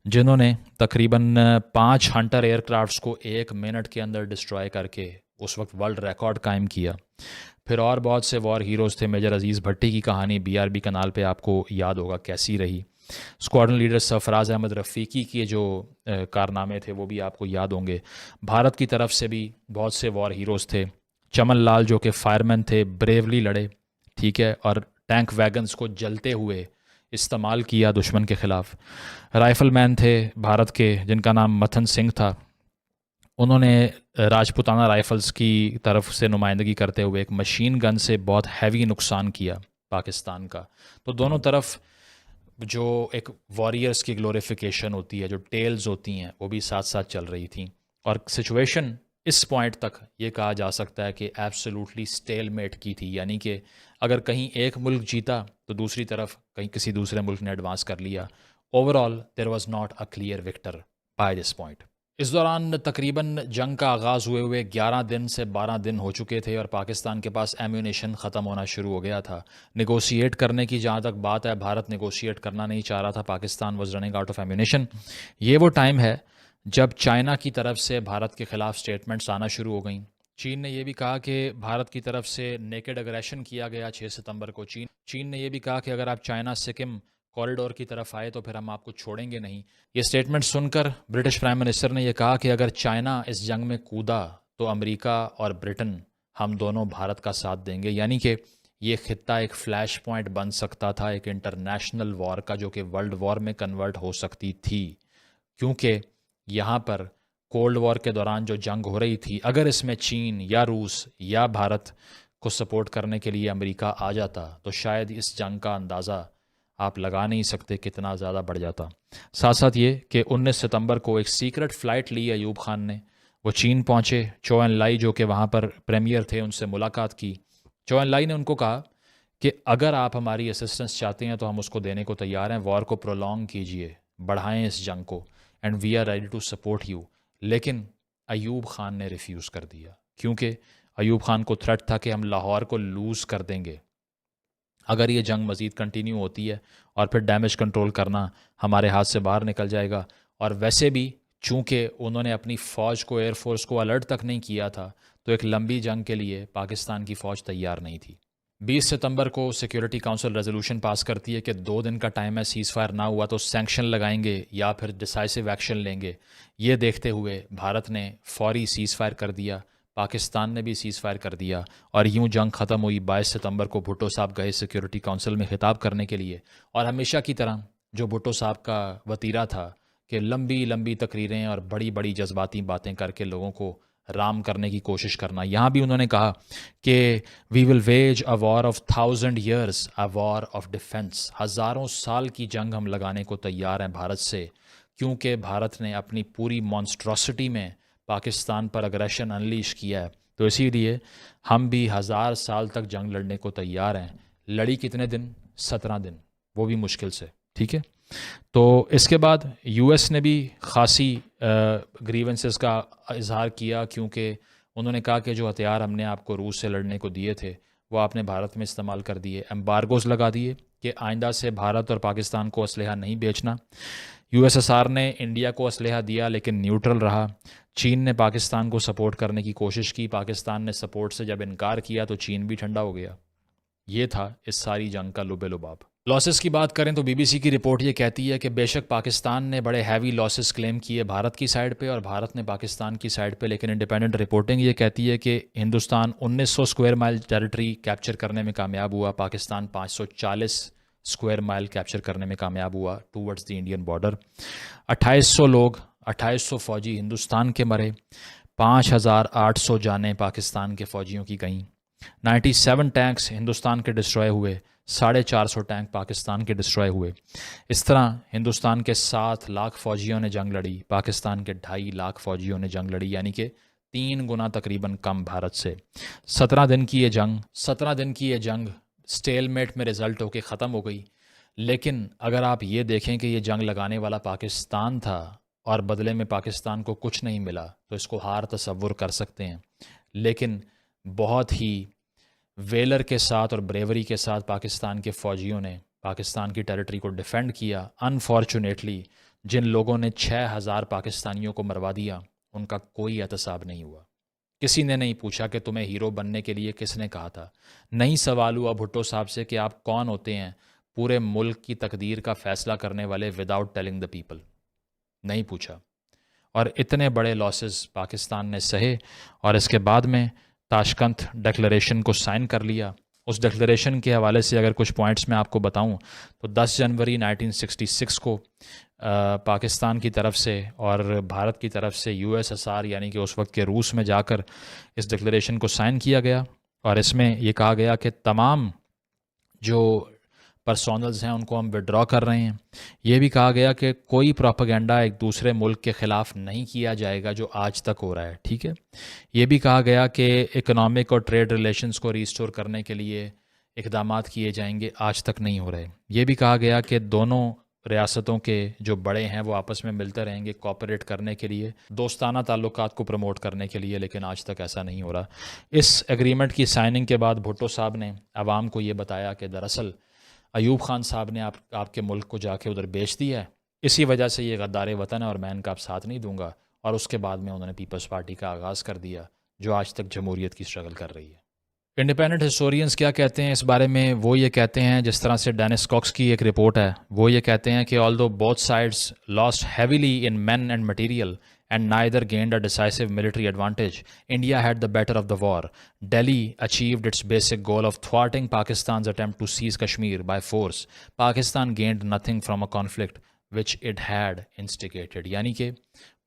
जिन्होंने तकरीबन 5 हंटर एयरक्राफ्ट्स को 1 मिनट के अंदर डिस्ट्रॉय करके उस वक्त वर्ल्ड रिकॉर्ड कायम किया। फिर और बहुत से वॉर हीरोज़ थे। मेजर अजीज़ भट्टी की कहानी BRB कनाल पे आपको याद होगा कैसी रही। स्क्वाड्रन लीडर सरफराज अहमद रफ़ीकी के जो कारनामे थे वो भी आपको याद होंगे। भारत की तरफ से भी बहुत से वॉर हीरोज़ थे। चमन लाल जो कि फायरमैन थे, ब्रेवली लड़े, ठीक है, और टैंक वैगन्स को जलते हुए इस्तेमाल किया दुश्मन के ख़िलाफ़। राइफ़लमैन थे भारत के जिनका नाम मथन सिंह था, उन्होंने राजपुताना राइफ़ल्स की तरफ से नुमाइंदगी करते हुए एक मशीन गन से बहुत हैवी नुकसान किया पाकिस्तान का। तो दोनों तरफ जो एक वॉरियर्स की ग्लोरिफिकेशन होती है, जो टेल्स होती हैं, वो भी साथ साथ चल रही थी। और सिचुएशन इस पॉइंट तक ये कहा जा सकता है कि एब्सोल्युटली स्टेलमेट की थी, यानी कि अगर कहीं एक मुल्क जीता तो दूसरी तरफ कहीं किसी दूसरे मुल्क ने एडवांस कर लिया। Overall there was not a clear victor by this point. इस दौरान तकरीबन जंग का आगाज़ हुए 11 दिन से 12 दिन हो चुके थे और पाकिस्तान के पास एम्यूनेशन ख़त्म होना शुरू हो गया था। नेगोशिएट करने की जहाँ तक बात है, भारत नेगोशिएट करना नहीं चाह रहा था, Pakistan was running out of ammunition. ये वो टाइम है जब चाइना की तरफ से भारत के ख़िलाफ़ स्टेटमेंट्स आना शुरू हो गई। चीन ने यह भी कहा कि भारत की तरफ से नेकेड अग्रेशन किया गया 6 सितंबर को। चीन ने यह भी कहा कि अगर आप चाइना सिक्किम कॉरिडोर की तरफ आए तो फिर हम आपको छोड़ेंगे नहीं। ये स्टेटमेंट सुनकर ब्रिटिश प्राइम मिनिस्टर ने यह कहा कि अगर चाइना इस जंग में कूदा तो अमेरिका और ब्रिटेन हम दोनों भारत का साथ देंगे। यानी कि ये खित्ता एक फ्लैश पॉइंट बन सकता था एक इंटरनेशनल वॉर का, जो कि वर्ल्ड वॉर में कन्वर्ट हो सकती थी, क्योंकि यहाँ पर कोल्ड वॉर के दौरान जो जंग हो रही थी, अगर इसमें चीन या रूस या भारत को सपोर्ट करने के लिए अमेरिका आ जाता तो शायद इस जंग का अंदाज़ा आप लगा नहीं सकते कितना ज़्यादा बढ़ जाता। साथ साथ ये कि 19 सितंबर को एक सीक्रेट फ़्लाइट ली अयूब खान ने, वो चीन पहुँचे। चो एन लाई जो कि वहाँ पर प्रीमियर थे, उनसे मुलाकात की। चो एन लाई ने उनको कहा कि अगर आप हमारी असिस्टेंस चाहते हैं तो हम उसको देने को तैयार हैं, वॉर को प्रोलॉन्ग कीजिए, बढ़ाएं इस जंग को, and we are ready to support you. लेकिन अयूब खान ने रिफ्यूज़ कर दिया, क्योंकि अयूब खान को थ्रेट था कि हम लाहौर को लूज़ कर देंगे अगर ये जंग मज़ीद कंटिन्यू होती है, और फिर डैमेज कंट्रोल करना हमारे हाथ से बाहर निकल जाएगा। और वैसे भी चूँकि उन्होंने अपनी फ़ौज को, एयरफोर्स को अलर्ट तक नहीं किया था, तो एक लंबी जंग के लिए पाकिस्तान की फ़ौज तैयार नहीं थी। 20 सितंबर को सिक्योरिटी काउंसिल रेजोल्यूशन पास करती है कि 2 दिन का टाइम है, सीज़ फायर ना हुआ तो सैंक्शन लगाएंगे या फिर डिसाइसिव एक्शन लेंगे। ये देखते हुए भारत ने फौरी सीज़ फायर कर दिया, पाकिस्तान ने भी सीज़ फायर कर दिया और यूं जंग ख़त्म हुई। 22 सितंबर को भुट्टो साहब गए सिक्योरिटी काउंसिल में खिताब करने के लिए, और हमेशा की तरह जो भुट्टो साहब का वतीरा था कि लंबी लंबी तकरीरें और बड़ी बड़ी जज्बाती बातें करके लोगों को राम करने की कोशिश करना। यहाँ भी उन्होंने कहा कि we will wage a war of 1000 years, a war of defence. हज़ारों साल की जंग हम लगाने को तैयार हैं भारत से, क्योंकि भारत ने अपनी पूरी मॉन्स्ट्रोसिटी में पाकिस्तान पर अग्रेशन अनलीश किया है। तो इसीलिए हम भी 1000 साल तक जंग लड़ने को तैयार हैं। लड़ी कितने दिन? 17 दिन, वो भी मुश्किल से। ठीक है, तो इसके बाद यूएस ने भी खासी ग्रीवेंसेस का इजहार किया, क्योंकि उन्होंने कहा कि जो हथियार हमने आपको रूस से लड़ने को दिए थे वो आपने भारत में इस्तेमाल कर दिए। एम्बार्गोज लगा दिए कि आइंदा से भारत और पाकिस्तान को असलहा नहीं बेचना। यूएसएसआर ने इंडिया को असलहा दिया लेकिन न्यूट्रल रहा। चीन ने पाकिस्तान को सपोर्ट करने की कोशिश की, पाकिस्तान ने सपोर्ट से जब इनकार किया तो चीन भी ठंडा हो गया। ये था इस सारी जंग का लुबे लुबाब। लॉसेस की बात करें तो बीबीसी की रिपोर्ट ये कहती है कि बेशक पाकिस्तान ने बड़े हैवी लॉसेस क्लेम किए भारत की साइड पे और भारत ने पाकिस्तान की साइड पे, लेकिन इंडिपेंडेंट रिपोर्टिंग ये कहती है कि Hindustan 1900 square mile territory capture करने में कामयाब हुआ, पाकिस्तान 540 स्क्वायर माइल कैप्चर करने में कामयाब हुआ टूवर्ड्स द इंडियन बॉर्डर। 2800 लोग, 2800 फ़ौजी हिंदुस्तान के मरे, 5800 जानें पाकिस्तान के फ़ौजियों की गईं। 97 टैंक्स हिंदुस्तान के डिस्ट्रॉय हुए, 450 टैंक पाकिस्तान के डिस्ट्रॉय हुए। इस तरह हिंदुस्तान के 7 लाख फ़ौजियों ने जंग लड़ी, पाकिस्तान के 2.5 लाख फ़ौजियों ने जंग लड़ी, यानी कि 3 गुना तकरीबन कम भारत से। 17 दिन की ये जंग स्टेलमेट में रिज़ल्ट होकर ख़त्म हो गई। लेकिन अगर आप ये देखें कि ये जंग लगाने वाला पाकिस्तान था और बदले में पाकिस्तान को कुछ नहीं मिला, तो इसको हार तसव्वुर कर सकते हैं। लेकिन बहुत ही वेलर के साथ और ब्रेवरी के साथ पाकिस्तान के फ़ौजियों ने पाकिस्तान की टेरिटरी को डिफ़ेंड किया। अनफॉर्चुनेटली जिन लोगों ने 6000 पाकिस्तानियों को मरवा दिया उनका कोई एहतसाब नहीं हुआ। किसी ने नहीं पूछा कि तुम्हें हीरो बनने के लिए किसने कहा था। नहीं सवाल हुआ भुट्टो साहब से कि आप कौन होते हैं पूरे मुल्क की तकदीर का फ़ैसला करने वाले विदाउट टेलिंग द पीपल। नहीं पूछा, और इतने बड़े लॉसेस पाकिस्तान ने सहे और इसके बाद में ताशकंद डिक्लेरेशन को साइन कर लिया। उस डिक्लेरेशन के हवाले से अगर कुछ पॉइंट्स मैं आपको बताऊं तो 10 जनवरी 1966 को पाकिस्तान की तरफ से और भारत की तरफ से यूएसएसआर यानी कि उस वक्त के रूस में जाकर इस डिक्लेरेशन को साइन किया गया, और इसमें ये कहा गया कि तमाम जो पर्सोनल्स हैं उनको हम विड्रॉ कर रहे हैं। ये भी कहा गया कि कोई प्रोपेगेंडा एक दूसरे मुल्क के ख़िलाफ़ नहीं किया जाएगा जो आज तक हो रहा है। ठीक है, ये भी कहा गया कि इकोनॉमिक और ट्रेड रिलेशंस को रीस्टोर करने के लिए इक़दामात किए जाएंगे, आज तक नहीं हो रहे। ये भी कहा गया कि दोनों रियासतों के जो बड़े हैं वो आपस में मिलते रहेंगे कोऑपरेट करने के लिए, दोस्ताना ताल्लुकात को प्रमोट करने के लिए, लेकिन आज तक ऐसा नहीं हो रहा। इस एग्रीमेंट की साइनिंग के बाद भुट्टो साहब ने आवाम को ये बताया कि दरअसल अयूब खान साहब ने आपके मुल्क को जाके उधर बेच दिया है, इसी वजह से ये गद्दार वतन है और मैं इनका अब साथ नहीं दूंगा। और उसके बाद में उन्होंने पीपल्स पार्टी का आगाज़ कर दिया जो आज तक जमहूरियत की स्ट्रगल कर रही है। इंडिपेंडेंट हिस्टोरियंस क्या कहते हैं इस बारे में? वो ये कहते हैं, जिस तरह से डेनिस कॉक्स की एक रिपोर्ट है, वो ये कहते हैं कि although both sides lost heavily in man and material and neither gained a decisive military advantage, India had the better of the war. Delhi achieved its basic goal of thwarting Pakistan's attempt to seize Kashmir by force. Pakistan gained nothing from a conflict which it had instigated. यानी कि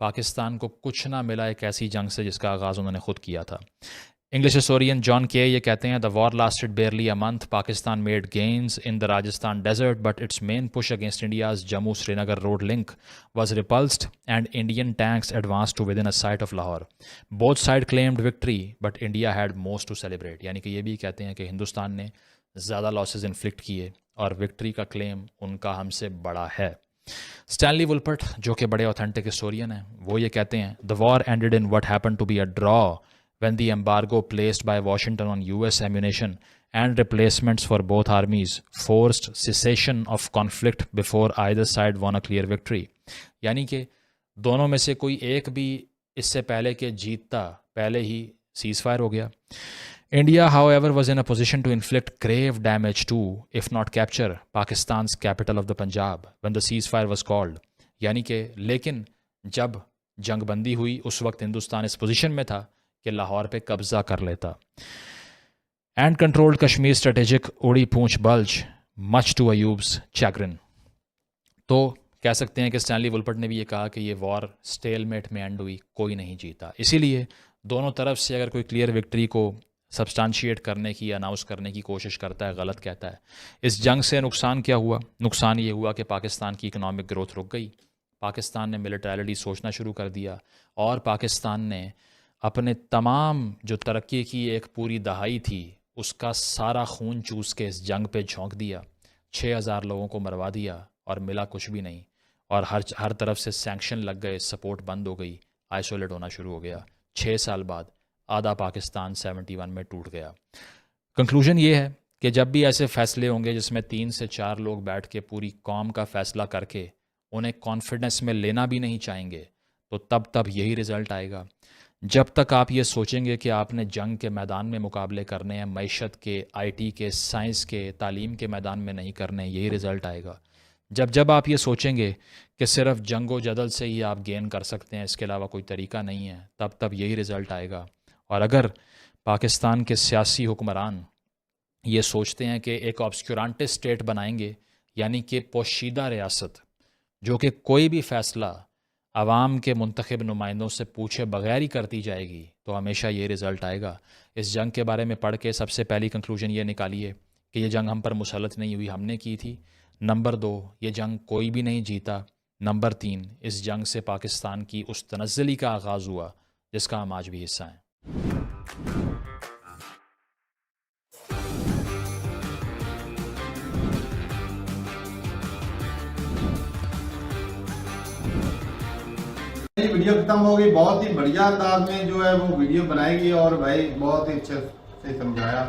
पाकिस्तान को कुछ ना मिला एक ऐसी जंग से जिसका आगाज़ उन्होंने खुद किया था। इंग्लिश हिस्टोरियन जॉन के ये कहते हैं, the war lasted barely a month, Pakistan made gains in the Rajasthan desert but its main push against India's Jammu Srinagar road link was repulsed and Indian tanks advanced to within a sight of Lahore. Both sides claimed victory but India had most to celebrate. यानी कि ये भी कहते हैं कि हिंदुस्तान ने ज़्यादा losses inflict किए और विक्ट्री का क्लेम उनका हमसे बड़ा है। स्टैनली वुलपर्ट जो कि बड़े ऑथेंटिक हिस्टोरियन हैं, वो ये कहते हैं, the war ended in what happened to be a draw when the embargo placed by Washington on US ammunition and replacements for both armies forced cessation of conflict before either side won a clear victory. यानी कि दोनों में से कोई एक भी इससे पहले कि जीतता पहले ही सीज़ फायर हो गया। India, however, was in a position to inflict grave damage to, if not capture, Pakistan's capital of the Punjab when the ceasefire was called. यानी कि लेकिन जब जंगबंदी हुई उस वक्त हिंदुस्तान इस पोजीशन में था कि लाहौर पे कब्ज़ा कर लेता। And controlled Kashmir strategic उड़ी पूंछ bulge much to Ayub's chagrin. तो कह सकते हैं कि स्टैनली वुलपर्ट ने भी ये कहा कि ये वॉर स्टेलमेट में एंड हुई, कोई नहीं जीता। इसीलिए दोनों तरफ से अगर कोई क्लियर विक्ट्री को सब्सटेंशिएट करने की, अनाउंस करने की कोशिश करता है, गलत कहता है। इस जंग से नुकसान क्या हुआ? नुकसान ये हुआ कि पाकिस्तान की इकनॉमिक ग्रोथ रुक गई, पाकिस्तान ने मिलिटरिटी सोचना शुरू कर दिया और पाकिस्तान ने अपने तमाम जो तरक्की की एक पूरी दहाई थी उसका सारा खून चूस के इस जंग पे झोंक दिया। 6000 लोगों को मरवा दिया और मिला कुछ भी नहीं, और हर तरफ से सैंक्शन लग गए, सपोर्ट बंद हो गई, आइसोलेट होना शुरू हो गया। 6 साल बाद आधा पाकिस्तान 71 में टूट गया। कंक्लूजन ये है कि जब भी ऐसे फैसले होंगे जिसमें 3 से 4 लोग बैठ के पूरी कौम का फैसला करके उन्हें कॉन्फिडेंस में लेना भी नहीं चाहेंगे, तो तब यही रिज़ल्ट आएगा। जब तक आप ये सोचेंगे कि आपने जंग के मैदान में मुकाबले करने हैं, मईशत के, IT के, साइंस के, तालीम के मैदान में नहीं करने, यही रिज़ल्ट आएगा। जब आप ये सोचेंगे कि सिर्फ जंगो जदल से ही आप गेन कर सकते हैं, इसके अलावा कोई तरीका नहीं है, तब यही रिज़ल्ट आएगा। और अगर पाकिस्तान के सियासी हुक्मरान ये सोचते हैं कि एक ऑब्सक्यूरांटे स्टेट बनाएंगे, यानी कि पोशीदा रियासत जो कि कोई भी फ़ैसला आवाम के मुंतखब नुमाइंदों से पूछे बगैर ही करती जाएगी, तो हमेशा ये रिज़ल्ट आएगा। इस जंग के बारे में पढ़ के सबसे पहली कंक्लूजन ये निकालिए कि ये जंग हम पर मुसल्लत नहीं हुई, हमने की थी। नंबर 2, ये जंग कोई भी नहीं जीता। नंबर 3, इस जंग से पाकिस्तान की उस तनज़्ज़ुली का आगाज़ हुआ जिसका हम आज भी हिस्सा हैं। वीडियो खत्म हो गई, बहुत ही बढ़िया अंदाज में जो है वो वीडियो बनाएगी और भाई बहुत ही अच्छे से समझाया,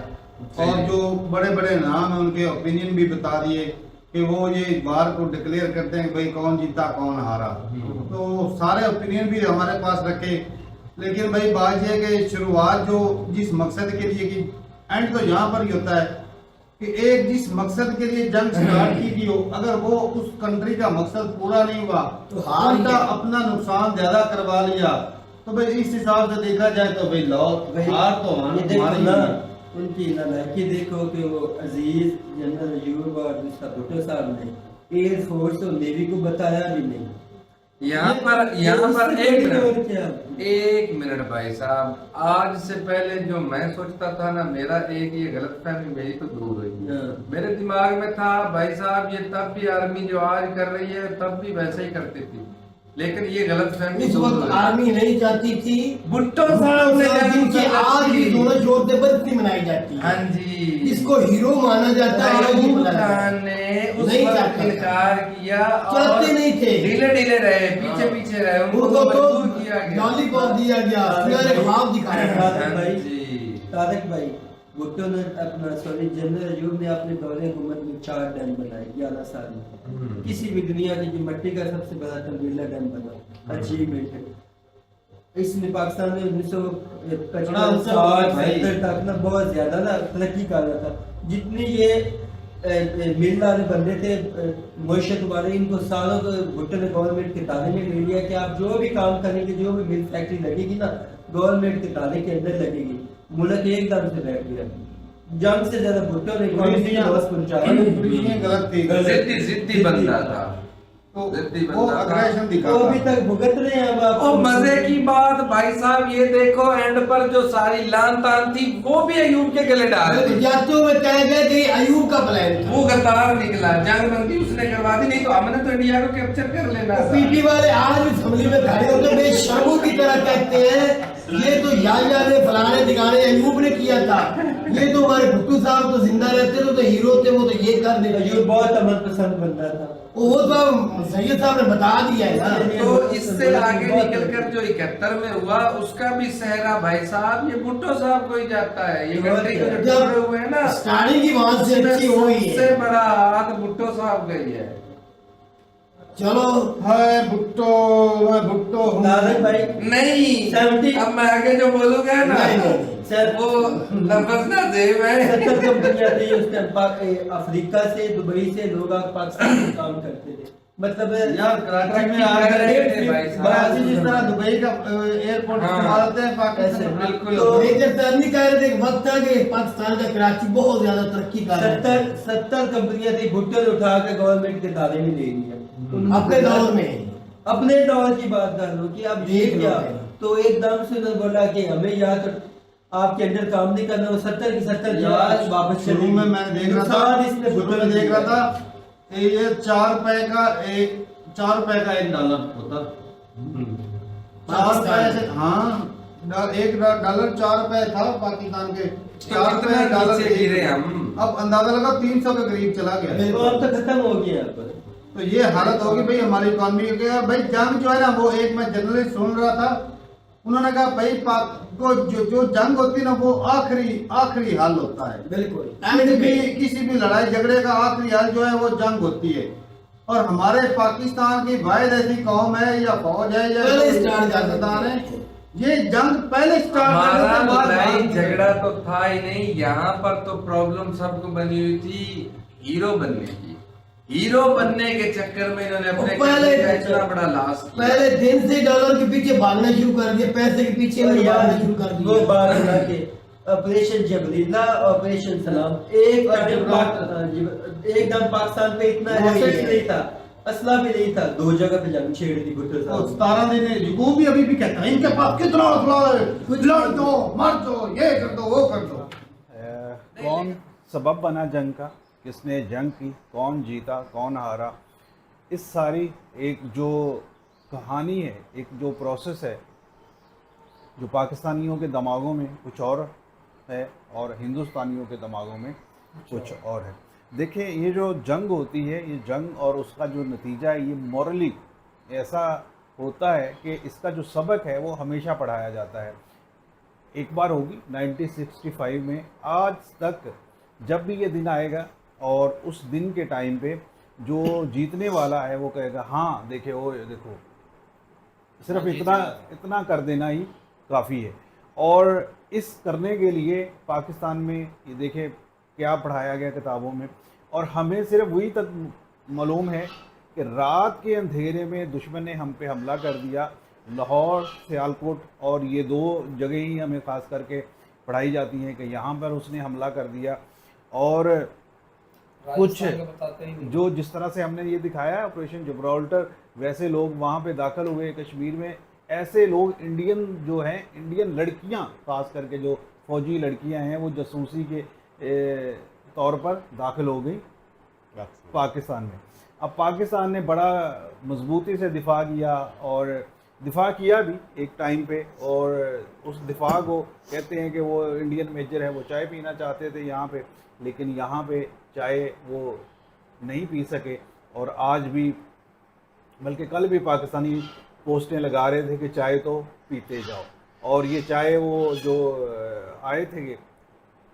और जो बड़े बड़े नाम है उनके ओपिनियन भी बता दिए कि वो ये वार को डिक्लेयर करते हैं भाई कौन जीता कौन हारा, तो सारे ओपिनियन भी हमारे पास रखे। लेकिन भाई बात यह है कि शुरुआत जो जिस मकसद के लिए की, एंड तो यहाँ पर ही होता है कि एक जिस मकसद के लिए जंग स्टार्ट की गई हो, अगर वो उस कंट्री का मकसद पूरा नहीं हुआ तो उल्टा अपना नुकसान ज्यादा करवा लिया, तो भाई इस हिसाब से देखा जाए तो भाई हार तो हमारी उनकी नालायकी देखो कि वो अजीज जनरल अयूब और जिसका भुट्टो साहब ने एयरफोर्स और नेवी को बताया भी नहीं। यहाँ पर एक मिनट भाई साहब, आज से पहले जो मैं सोचता था ना, मेरा एक ये गलतफहमी मेरी तो दूर हुई। मेरे दिमाग में था भाई साहब ये तब भी आर्मी जो आज कर रही है तब भी वैसे ही करती थी, लेकिन ये गलतफहमी इस वक्त आर्मी नहीं चाहती थी, भुट्टो साहब ने आज भी दोनों जोर से बरसी मनाई जाती है। हाँ जी, इसको हीरो माना जाता है। अयूब खान ने उस वक्त इनकार किया, चाहते नहीं थे, ढीले रहे, पीछे रहे, उनको मजबूर किया गया, लॉलीपॉप दिया गया, ख्वाब दिखाया। तारक भाई, भुट्टो ने अपना जनरल अयूब ने अपने दौरे हुकूमत में 4 डैम बनाए 11 साल में। किसी भी दुनिया की जो मिट्टी का सबसे बड़ा तबदीला डैम बना, अचीवमेंट है। इसमें पाकिस्तान में 1950 तक ना बहुत ज्यादा ना तरक्की कर रहा था। जितने ये मिल वाले बंदे थे मईशत वाले, इनको सालों भुट्टो ने गवर्नमेंट के ताले में ले लिया कि आप जो भी काम करेंगे, जो भी मिल फैक्ट्री लगेगी ना, गवर्नमेंट के ताले के अंदर लगेगी। मुल्क एकदम से बैठ गया। जंग से ज्यादा भुट्टो ने लॉस पहुंचाया। गलत थी, जिद्दी बंदा था, तो वो अग्रेशन दिखा, वो अभी तक भुगत रहे हैं। और मजे की बात भाई साहब ये देखो, एंड पर जो सारी लान तान थी वो भी अयूब के गले डाल दी। जातियों में कह गए कि अयूब का प्लान था, वो गद्दार निकला, जंग बंदी उसने करवा दी, नहीं तो हमने तो इंडिया को कैप्चर कर लेना। पीटी वाले आज भी असम्बली में खड़े होकर बेशर्मों की तरह कहते हैं ये तो याया ने फलाने दिखाने अयूब ने किया था, ये तो हमारे भुट्टो साहब तो जिंदा रहते तो हीरो थे, वो तो ये कर दे। अयूब बहुत अमन पसंद बंदा था, वो तो सैयद साहब ने बता दिया है ना। तो इससे आगे निकलकर जो 71 में हुआ उसका भी सहरा भाई साहब ये भुट्टो साहब को ही जाता है। ये कंट्री को जो टूटे हुए हैं ना, स्टार्टिंग की वहां से अच्छी हुई है, सबसे बड़ा हाथ भुट्टो साहब का ही है। चलो है भुट्टो, मैं भुट्टो हूँ। नादर भाई नहीं 70 अब मैं आगे जो बोलूंगा ना नहीं, नहीं, सर वो लफ्ज ना दे मैं 70 कंपनियां थी उस टाइम अफ्रीका से दुबई से लोग आके पाकिस्तान में काम करते थे मतलब यार कराची में आ कर रहे थे गए भाई साहब। कराची जिस तरह दुबई का एयरपोर्ट हाँ। इस्तेमाल होते हैं पाकिस्तान ऐसे, में बिल्कुल तो मेजर साहब नहीं कह रहे थे कि वक्त आ गए पाकिस्तान का कराची बहुत ज्यादा तरक्की कर रहा है 70 कंपनियां थी भुट्टो उठा के गवर्नमेंट के दायरे में ले लिया अपने दौर में अपने दौर की बात कर लो कि अब ये ठीक क्या है। तो एकदम से उन्होंने बोला कि हमें यहाँ तो आपके अंडर काम नहीं करना वो 70 की 70 जहाज वापस शुरू में मैं देख रहा था शुरू में देख रहा था कि ये 4 रुपए का एक $1 होता 4 रुपए से हाँ $1 4 रुपए था पाकिस्तान के तो कितना $4 नीचे गिरे हम अब अंदाजा लगा 300 के करीब चला गया तो अब तो खत्म हो गया यहाँ पर तो ये हालत होगी भाई हमारी इकॉनमी की भाई जंग जो है ना वो एक मैं जनरली सुन रहा था उन्होंने कहा भाई पाक को जो जंग होती है ना वो आखिरी हाल होता है बिल्कुल किसी भी लड़ाई झगड़े का आखिरी हाल जो है वो जंग होती है और हमारे पाकिस्तान की वाहिद ऐसी कौम है या फौज है या पहले स्टार्ट कर सरदार है ये जंग पहले स्टार्ट हमारा करने के बाद लड़ाई झगड़ा तो था ही नहीं यहाँ पर तो प्रॉब्लम सबको बनी हुई थी हीरो बनने की हीरो बनने के चक्कर में इन्होंने अपने पहले- का इतना बड़ा लॉस किया पहले दिन से डॉलर के पीछे भागना शुरू कर दिया पैसे के पीछे भागना शुरू कर वो दिया बात है कि ऑपरेशन जबरीला ऑपरेशन सलाम एकदम पाकिस्तान पे इतना वही एसेट्स है। नहीं था असला भी नहीं था 2 जगह पे जंग छेड़ दी भुट्टो तो साहब 17 दिन वो भी अभी भी कहता है इनके पास कितना असला है कुछ लड़ दो मर दो ये कर दो वो कर दो कौन सबब बना जंग का, किसने जंग की, कौन जीता कौन हारा, इस सारी एक जो कहानी है, एक जो प्रोसेस है जो पाकिस्तानियों के दिमागों में कुछ और है और हिंदुस्तानियों के दिमागों में कुछ और है। देखिए ये जो जंग होती है, ये जंग और उसका जो नतीजा है ये मॉरली ऐसा होता है कि इसका जो सबक है वो हमेशा पढ़ाया जाता है। एक बार होगी 1965 में, आज तक जब भी ये दिन आएगा और उस दिन के टाइम पे जो जीतने वाला है वो कहेगा हाँ देखिए वो देखो सिर्फ इतना कर देना ही काफ़ी है। और इस करने के लिए पाकिस्तान में ये देखिए क्या पढ़ाया गया किताबों में, और हमें सिर्फ वही तक मालूम है कि रात के अंधेरे में दुश्मन ने हम पे हमला कर दिया। लाहौर, सियालकोट और ये 2 जगह ही हमें ख़ास करके पढ़ाई जाती हैं कि यहाँ पर उसने हमला कर दिया। और कुछ जो जिस तरह से हमने ये दिखाया है ऑपरेशन जिब्राल्टर, वैसे लोग वहाँ पे दाखिल हुए कश्मीर में। ऐसे लोग इंडियन जो हैं, इंडियन लड़कियाँ खास करके जो फौजी लड़कियाँ हैं वो जासूसी के तौर पर दाखिल हो गई पाकिस्तान में। अब पाकिस्तान ने बड़ा मजबूती से दिफा किया और दिफा किया भी एक टाइम पे, और उस दिफा को कहते हैं कि वो इंडियन मेजर है वो चाय पीना चाहते थे यहाँ पे, लेकिन यहाँ पे चाय वो नहीं पी सके। और आज भी बल्कि कल भी पाकिस्तानी पोस्टें लगा रहे थे कि चाय तो पीते जाओ। और ये चाय वो जो आए थे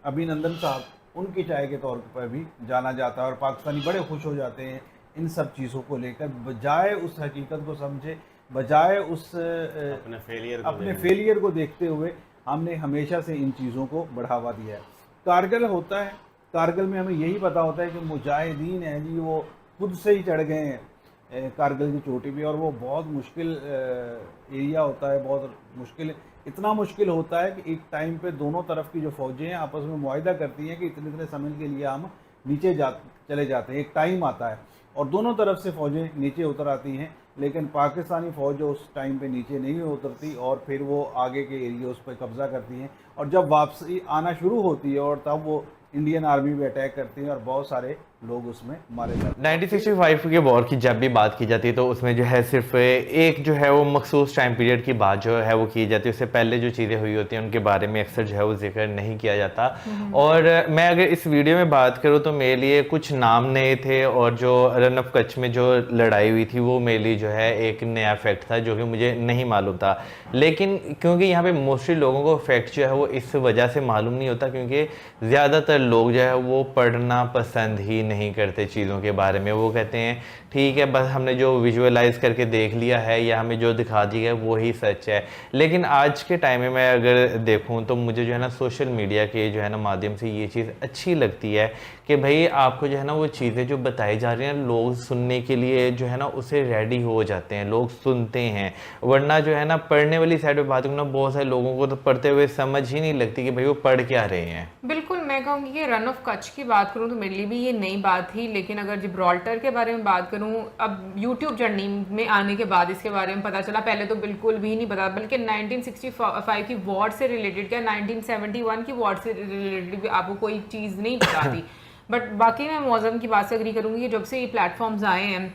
अभिनंदन साहब, उनकी चाय के तौर पर भी जाना जाता है। और पाकिस्तानी बड़े खुश हो जाते हैं इन सब चीज़ों को लेकर, बजाय उस हकीकत को समझे, बजाय उस अपने फेलियर को देखते हुए हमने हमेशा से इन चीज़ों को बढ़ावा दिया है। कारगिल होता है, कारगिल में हमें यही पता होता है कि मुजाहिदीन हैं जी वो खुद से ही चढ़ गए हैं कारगिल की चोटी पे, और वो बहुत मुश्किल एरिया होता है, बहुत मुश्किल, इतना मुश्किल होता है कि एक टाइम पे दोनों तरफ की जो फ़ौजें हैं आपस में मुआहिदा करती हैं कि इतने समय के लिए हम नीचे चले जाते हैं। एक टाइम आता है और दोनों तरफ से फ़ौजें नीचे उतर आती हैं, लेकिन पाकिस्तानी फ़ौज उस टाइम पे नीचे नहीं उतरती और फिर वो आगे के एरियाज़ पर कब्ज़ा करती हैं। और जब वापसी आना शुरू होती है और तब वो इंडियन आर्मी पे अटैक करती हैं और बहुत सारे लोग उसमें मारे जाते हैं। 1965 के वॉर की जब भी बात की जाती है तो उसमें जो है सिर्फ एक जो है वो मखसूस टाइम पीरियड की बात जो है वो की जाती है, उससे पहले जो चीज़ें हुई होती हैं उनके बारे में अक्सर जो है वो जिक्र नहीं किया जाता। और मैं अगर इस वीडियो में बात करूँ तो मेरे लिए कुछ नाम नए थे, और जो रन ऑफ कच्छ में जो लड़ाई हुई थी वो मेरे लिए जो है एक नया फैक्ट था जो कि मुझे नहीं मालूम था। लेकिन क्योंकि यहाँ पे मोस्टली लोगों को फैक्ट जो है वो इस वजह से मालूम नहीं होता क्योंकि ज़्यादातर लोग जो है वो पढ़ना पसंद ही नहीं करते चीज़ों के बारे में। वो कहते हैं ठीक है, बस हमने जो विजुअलाइज करके देख लिया है या हमें जो दिखा दिया है वही सच है। लेकिन आज के टाइम में मैं अगर देखूं तो मुझे जो है ना सोशल मीडिया के जो है ना माध्यम से ये चीज़ अच्छी लगती है कि भाई आपको जो है ना वो चीज़ें जो बताई जा रही हैं लोग सुनने के लिए जो है ना उसे रेडी हो जाते हैं, लोग सुनते हैं। वरना जो है ना पढ़ने वाली साइड पे बात करूँ ना, बहुत सारे लोगों को तो पढ़ते हुए समझ ही नहीं लगती कि भाई वो पढ़ क्या रहे हैं। बिल्कुल, मैं कहूँगी कि रन ऑफ कच्छ की बात करूँ तो मेरे लिए भी ये नई बात थी, लेकिन अगर जिब्राल्टर के बारे में बात करूँ, अब यूट्यूब जर्नी में आने के बाद इसके बारे में पता चला। पहले तो बिल्कुल भी नहीं पता, बल्कि 1965 की वॉर से रिलेटेड क्या 1971 की वॉर से रिलेटेड भी आपको कोई चीज़ नहीं पता थी। बट बाकी मैं मौज़म की बात से एग्री करूँगी कि जब से ये प्लेटफॉर्म्स आए हैं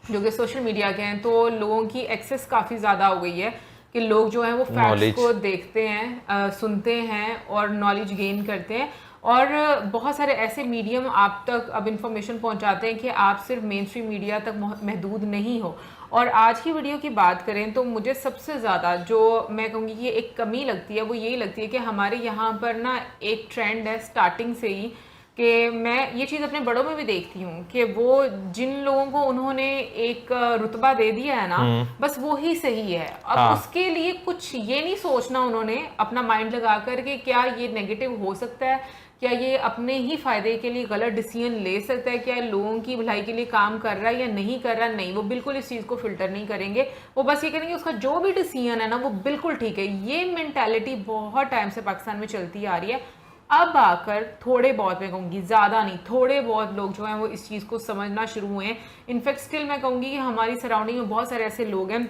जो कि सोशल मीडिया के हैं, तो लोगों की एक्सेस काफ़ी ज़्यादा हो गई है कि लोग जो हैं वो फैक्ट्स को देखते हैं, सुनते हैं और नॉलेज गेन करते हैं। और बहुत सारे ऐसे मीडियम आप तक अब इंफॉर्मेशन पहुंचाते हैं कि आप सिर्फ मेन स्ट्रीम मीडिया तक महदूद नहीं हो। और आज की वीडियो की बात करें तो मुझे सबसे ज़्यादा जो मैं कहूँगी कि एक कमी लगती है वो यही लगती है कि हमारे यहाँ पर ना एक ट्रेंड है स्टार्टिंग से ही, कि मैं ये चीज़ अपने बड़ों में भी देखती हूँ कि वो जिन लोगों को उन्होंने एक रुतबा दे दिया है ना, बस वो ही सही है। अब उसके लिए कुछ ये नहीं सोचना उन्होंने अपना माइंड लगा कर कि क्या ये नेगेटिव हो सकता है, क्या ये अपने ही फायदे के लिए गलत डिसीजन ले सकता है, क्या लोगों की भलाई के लिए काम कर रहा है या नहीं कर रहा। नहीं, वो बिल्कुल इस चीज़ को फिल्टर नहीं करेंगे। वो बस ये करेंगे उसका जो भी डिसीजन है ना वो बिल्कुल ठीक है। ये मेंटालिटी बहुत टाइम से पाकिस्तान में चलती आ रही है। अब आकर थोड़े बहुत, मैं कहूँगी ज़्यादा नहीं, थोड़े बहुत लोग जो हैं वो इस चीज़ को समझना शुरू हुए हैं। इनफैक्ट स्टिल मैं कहूँगी कि हमारी सराउंडिंग में बहुत सारे ऐसे लोग हैं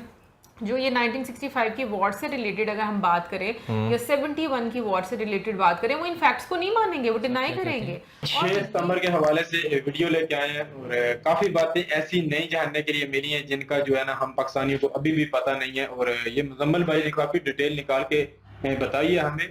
जो ये 1965 की वॉर से रिलेटेड अगर हम बात करें या 71 की वॉर से रिलेटेड बात करें, वो इन फैक्ट्स को नहीं मानेंगे, वो डिनाई करेंगे। 6 सितंबर के हवाले से वीडियो लेके आए हैं और काफी बातें ऐसी नई जानने के लिए मिली हैं जिनका जो है ना हम पाकिस्तानियों को अभी भी पता नहीं है। और ये मुजम्मल भाई ने काफी डिटेल निकाल के बताई है हमें।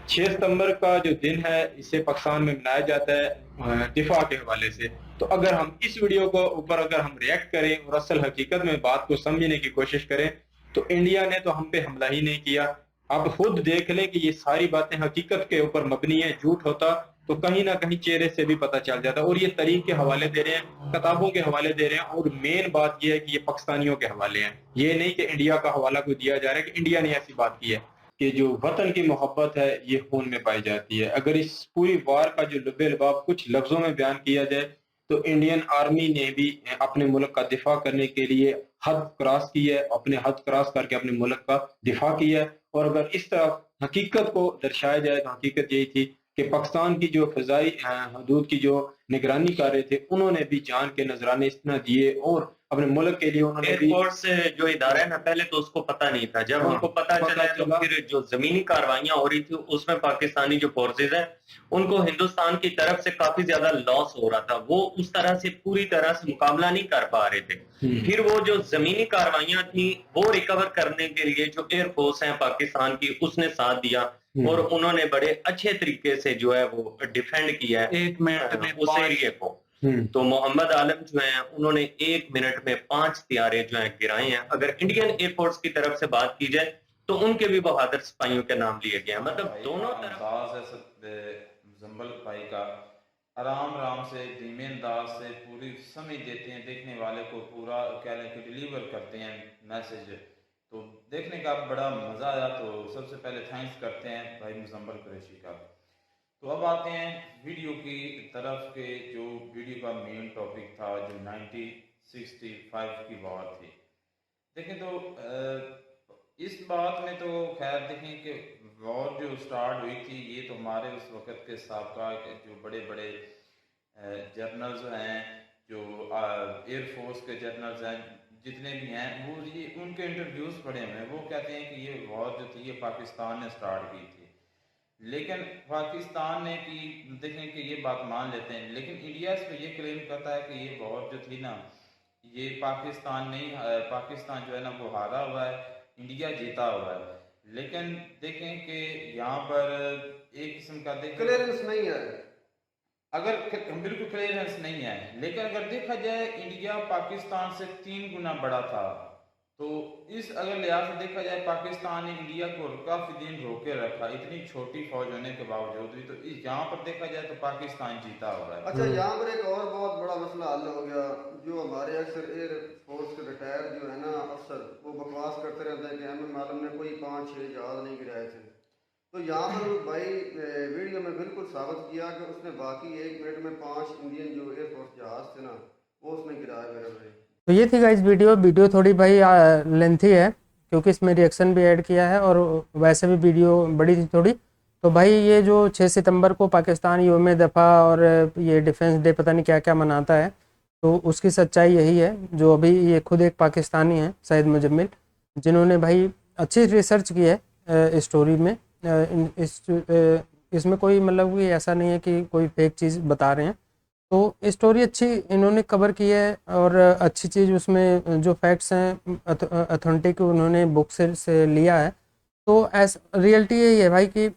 6 सितंबर का जो दिन है इसे पाकिस्तान में मनाया जाता है दिफा के हवाले से। तो अगर हम इस वीडियो को ऊपर अगर हम रिएक्ट करें और असल हकीकत में बात को समझने की कोशिश करें तो इंडिया ने तो हम पे हमला ही नहीं किया। आप खुद देख लें कि ये सारी बातें हकीकत के ऊपर मबनी है। झूठ होता तो कहीं ना कहीं चेहरे से भी पता चल जाता। और ये तारीख के हवाले दे रहे हैं, किताबों के हवाले दे रहे हैं और मेन बात ये है कि ये पाकिस्तानियों के हवाले हैं। ये नहीं कि इंडिया का हवाला को दिया जा रहा है कि इंडिया ने ऐसी बात की है। कि जो वतन की मोहब्बत है ये खून में पाई जाती है। अगर इस पूरी वार का जो लुबे लबाब कुछ लफ्जों में बयान किया जाए तो इंडियन आर्मी ने भी अपने मुल्क का दिफा करने के लिए हद क्रॉस की है, अपने हद क्रॉस करके अपने मुल्क का दिफा किया है। और अगर इस तरह हकीकत को दर्शाया जाए तो हकीकत यही थी कि पाकिस्तान की जो फजाई हदूद की जो निगरानी कर रहे थे उन्होंने भी जान के नजराने इतना दिए और अपने मुल्क के लिए उन्होंने एयरफोर्स जो इदारा है ना, पहले तो उसको पता नहीं था। जब उनको पता चला तो फिर जो जमीनी कार्रवाइयां हो रही थी उसमें पाकिस्तानी जो फोर्सेज हैं उनको हिंदुस्तान की तरफ से काफी ज्यादा लॉस हो रहा था। वो उस तरह से पूरी तरह से मुकाबला नहीं कर पा रहे थे। फिर वो जो जमीनी कार्रवाइयां थी वो रिकवर करने के लिए जो एयरफोर्स है पाकिस्तान की उसने साथ दिया और उन्होंने बड़े अच्छे तरीके से जो है वो डिफेंड किया है 1 मिनट में उस एरिया को। तो मोहम्मद आलम जो है उन्होंने 1 मिनट में 5 तियारे जो है गिराए हैं। अगर इंडियन एयरफोर्स की तरफ से बात की जाए तो उनके भी बहादुर सिपाहियों के नाम लिए गए हैं। मतलब दोनों तरफ जंबल भाई का आराम से धीमे अंदाज से पूरी समझ देते हैं, देखने वाले को पूरा कह लें कि डिलीवर करते हैं मैसेज, तो देखने का बड़ा मज़ा आया। तो सबसे पहले थैंक्स करते हैं भाई मुजम्मल कुरैशी का। तो अब आते हैं वीडियो की तरफ के जो वीडियो का मेन टॉपिक था जो 1965 की वॉर थी। देखें तो इस बात में तो खैर देखें कि वॉर जो स्टार्ट हुई थी ये तो हमारे उस वक़्त के साबका जो बड़े बड़े जर्नल्स हैं, जो एयरफोर्स के जर्नल्स हैं जितने भी हैं, वो ये उनके इंटरव्यूज़ पढ़े हुए हैं। वो कहते हैं कि ये वॉर जो थी ये पाकिस्तान ने स्टार्ट की थी। लेकिन पाकिस्तान ने कि देखें कि ये बात मान लेते हैं, लेकिन इंडिया इस पर यह क्लेम करता है कि ये वॉर जो थी ना ये पाकिस्तान नहीं, पाकिस्तान जो है ना वो हारा हुआ है, इंडिया जीता हुआ है। लेकिन देखें कि यहाँ पर एक किस्म का क्लियरेंस नहीं है, अगर बिल्कुल क्लियरेंस नहीं है। लेकिन अगर देखा जाए इंडिया पाकिस्तान से 3 गुना बड़ा था, तो इस अगर लिहाज से देखा जाए, पाकिस्तान ने इंडिया को काफ़ी दिन रोके रखा, इतनी छोटी फौज होने के बावजूद भी। तो इस यहाँ पर देखा जाए तो पाकिस्तान जीता हुआ है। अच्छा, यहाँ पर एक और बहुत बड़ा मसला हल हो गया। जो हमारे अक्सर एयर फोर्स के रिटायर जो है ना अफसर, वो बकवास करते रहते हैं कि हमें मालूम ने कोई 5-6 जहाज नहीं गिराए थे। तो यहाँ पर भाई वीडियो में बिल्कुल साबित किया कि उसने बाकी 1 मिनट में 5 इंडियन जो एयरफोर्स जहाज थे ना, वो उसने गिराए मेरे भाई। तो ये थी गाइस वीडियो थोड़ी भाई लेंथी है क्योंकि इसमें रिएक्शन भी ऐड किया है और वैसे भी वीडियो बड़ी थी थोड़ी। तो भाई ये जो 6 सितंबर को पाकिस्तान यौम दफ़ा और ये डिफेंस डे पता नहीं क्या क्या मनाता है, तो उसकी सच्चाई यही है। जो अभी ये खुद एक पाकिस्तानी हैं सईद मुजम्मिल, जिन्होंने भाई अच्छी रिसर्च की है स्टोरी में। इसमें कोई मतलब कि ऐसा नहीं है कि कोई फेक चीज़ बता रहे हैं। तो स्टोरी अच्छी इन्होंने कवर की है और अच्छी चीज़ उसमें जो फैक्ट्स हैं अथेंटिक उन्होंने बुक से लिया है। तो रियलिटी यही है भाई कि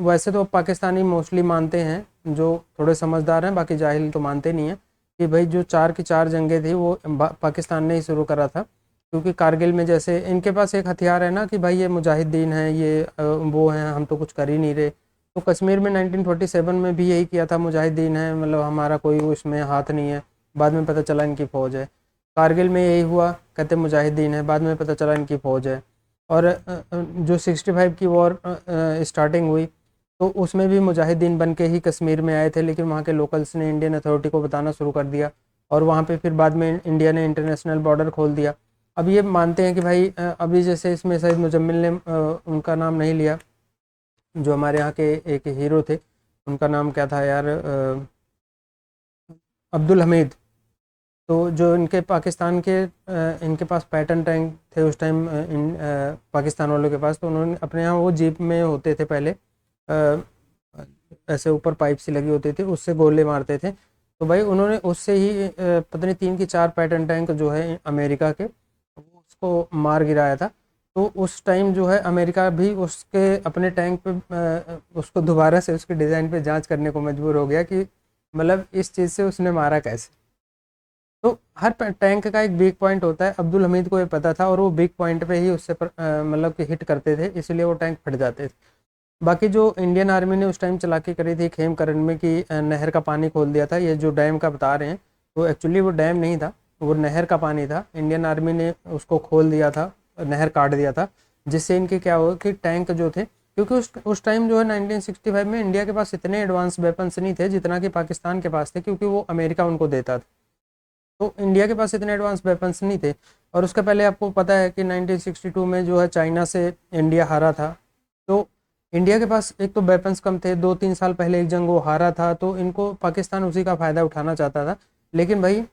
वैसे तो पाकिस्तानी मोस्टली मानते हैं, जो थोड़े समझदार हैं, बाकी जाहिल तो मानते नहीं हैं कि भाई जो 4 की 4 जंगें थी वो पाकिस्तान ने ही शुरू करा था। क्योंकि कारगिल में जैसे इनके पास एक हथियार है ना कि भाई ये मुजाहिदीन हैं, ये वो हैं, हम तो कुछ कर ही नहीं रहे। तो कश्मीर में 1947 में भी यही किया था, मुजाहिदीन है, मतलब हमारा कोई उसमें हाथ नहीं है। बाद में पता चला इनकी फ़ौज है। कारगिल में यही हुआ, कहते मुजाहिदीन है, बाद में पता चला इनकी फ़ौज है। और जो 65 की वॉर स्टार्टिंग हुई तो उसमें भी मुजाहिदीन बन के ही कश्मीर में आए थे, लेकिन वहाँ के लोकल्स ने इंडियन अथॉरिटी को बताना शुरू कर दिया और वहाँ पे फिर बाद में इंडिया ने इंटरनेशनल बॉर्डर खोल दिया। अब ये मानते हैं कि भाई अभी जैसे इसमें सईद मुजम्मिल ने उनका नाम नहीं लिया, जो हमारे यहाँ के एक हीरो थे, उनका नाम क्या था यार, अब्दुल हमीद। तो जो इनके पाकिस्तान के इनके पास पैटर्न टैंक थे उस टाइम पाकिस्तान वालों के पास, तो उन्होंने अपने यहाँ वो जीप में होते थे पहले, ऐसे ऊपर पाइप सी लगी होती थी, उससे गोले मारते थे। तो भाई उन्होंने उससे ही पता नहीं 3 की 4 पैटर्न टैंक जो है अमेरिका के, उसको मार गिराया था। तो उस टाइम जो है अमेरिका भी उसके अपने टैंक पे उसको दोबारा से उसके डिज़ाइन पे जांच करने को मजबूर हो गया कि मतलब इस चीज़ से उसने मारा कैसे। तो हर टैंक का एक वीक पॉइंट होता है, अब्दुल हमीद को ये पता था और वो वीक पॉइंट पे ही उससे मतलब कि हिट करते थे, इसलिए वो टैंक फट जाते थे। बाकी जो इंडियन आर्मी ने उस टाइम चालाकी करी थी खेमकरन में कि नहर का पानी खोल दिया था, ये जो डैम का बता रहे हैं तो एक्चुअली वो डैम नहीं था, वो नहर का पानी था। इंडियन आर्मी ने उसको खोल दिया था, नहर काट दिया था, जिससे इनके क्या हुआ कि टैंक जो थे, क्योंकि उस टाइम जो है 1965 में इंडिया के पास इतने एडवांस वेपन्स नहीं थे जितना कि पाकिस्तान के पास थे, क्योंकि वो अमेरिका उनको देता था। तो इंडिया के पास इतने एडवांस वेपन्स नहीं थे। और उसके पहले आपको पता है कि 1962 में जो है चाइना से इंडिया हारा था। तो इंडिया के पास एक तो वेपन्स कम थे, 2-3 साल पहले एक जंग वो हारा था, तो इनको पाकिस्तान उसी का फ़ायदा उठाना चाहता था। लेकिन भाई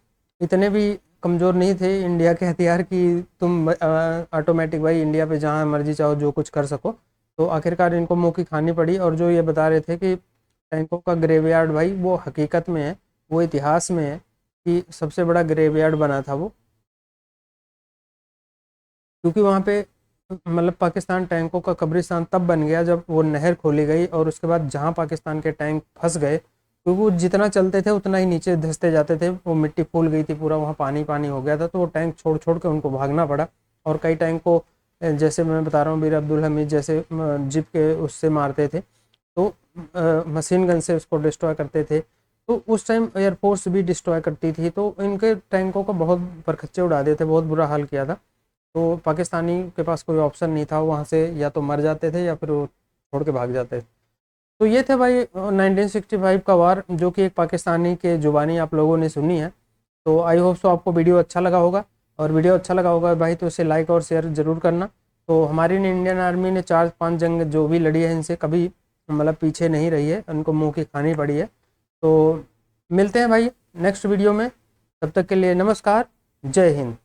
इतने भी कमज़ोर नहीं थे इंडिया के हथियार कि तुम ऑटोमेटिक भाई इंडिया पे जहाँ मर्जी चाहो जो कुछ कर सको। तो आखिरकार इनको मुँह की खानी पड़ी। और जो ये बता रहे थे कि टैंकों का ग्रेवयार्ड भाई वो हकीकत में है, वो इतिहास में है कि सबसे बड़ा ग्रेवयार्ड बना था वो, क्योंकि वहाँ पे मतलब पाकिस्तान टैंकों का कब्रिस्तान तब बन गया जब वो नहर खोली गई। और उसके बाद जहाँ पाकिस्तान के टैंक फंस गए, क्योंकि वो जितना चलते थे उतना ही नीचे धंसते जाते थे, वो मिट्टी फूल गई थी पूरा, वहाँ पानी पानी हो गया था, तो वो टैंक छोड़ छोड़ के उनको भागना पड़ा। और कई टैंक को जैसे मैं बता रहा हूँ वीर अब्दुल हमीद जैसे जिप के उससे मारते थे, तो मशीन गन से उसको डिस्ट्रॉय करते थे। तो उस टाइम एयरफोर्स भी डिस्ट्रॉय करती थी, तो इनके टैंकों को बहुत बरखच्चे उड़ा देते, बहुत बुरा हाल किया था। तो पाकिस्तानी के पास कोई ऑप्शन नहीं था, वहाँ से या तो मर जाते थे या फिर वो छोड़ के भाग जाते थे। तो ये थे भाई 1965 का वार, जो कि एक पाकिस्तानी के जुबानी आप लोगों ने सुनी है। तो आई होप सो आपको वीडियो अच्छा लगा होगा, और वीडियो अच्छा लगा होगा भाई तो इसे लाइक और शेयर ज़रूर करना। तो हमारी इंडियन आर्मी ने 4-5 जंग जो भी लड़ी है इनसे कभी मतलब पीछे नहीं रही है, उनको मुँह की खानी पड़ी है। तो मिलते हैं भाई नेक्स्ट वीडियो में, तब तक के लिए नमस्कार, जय हिंद।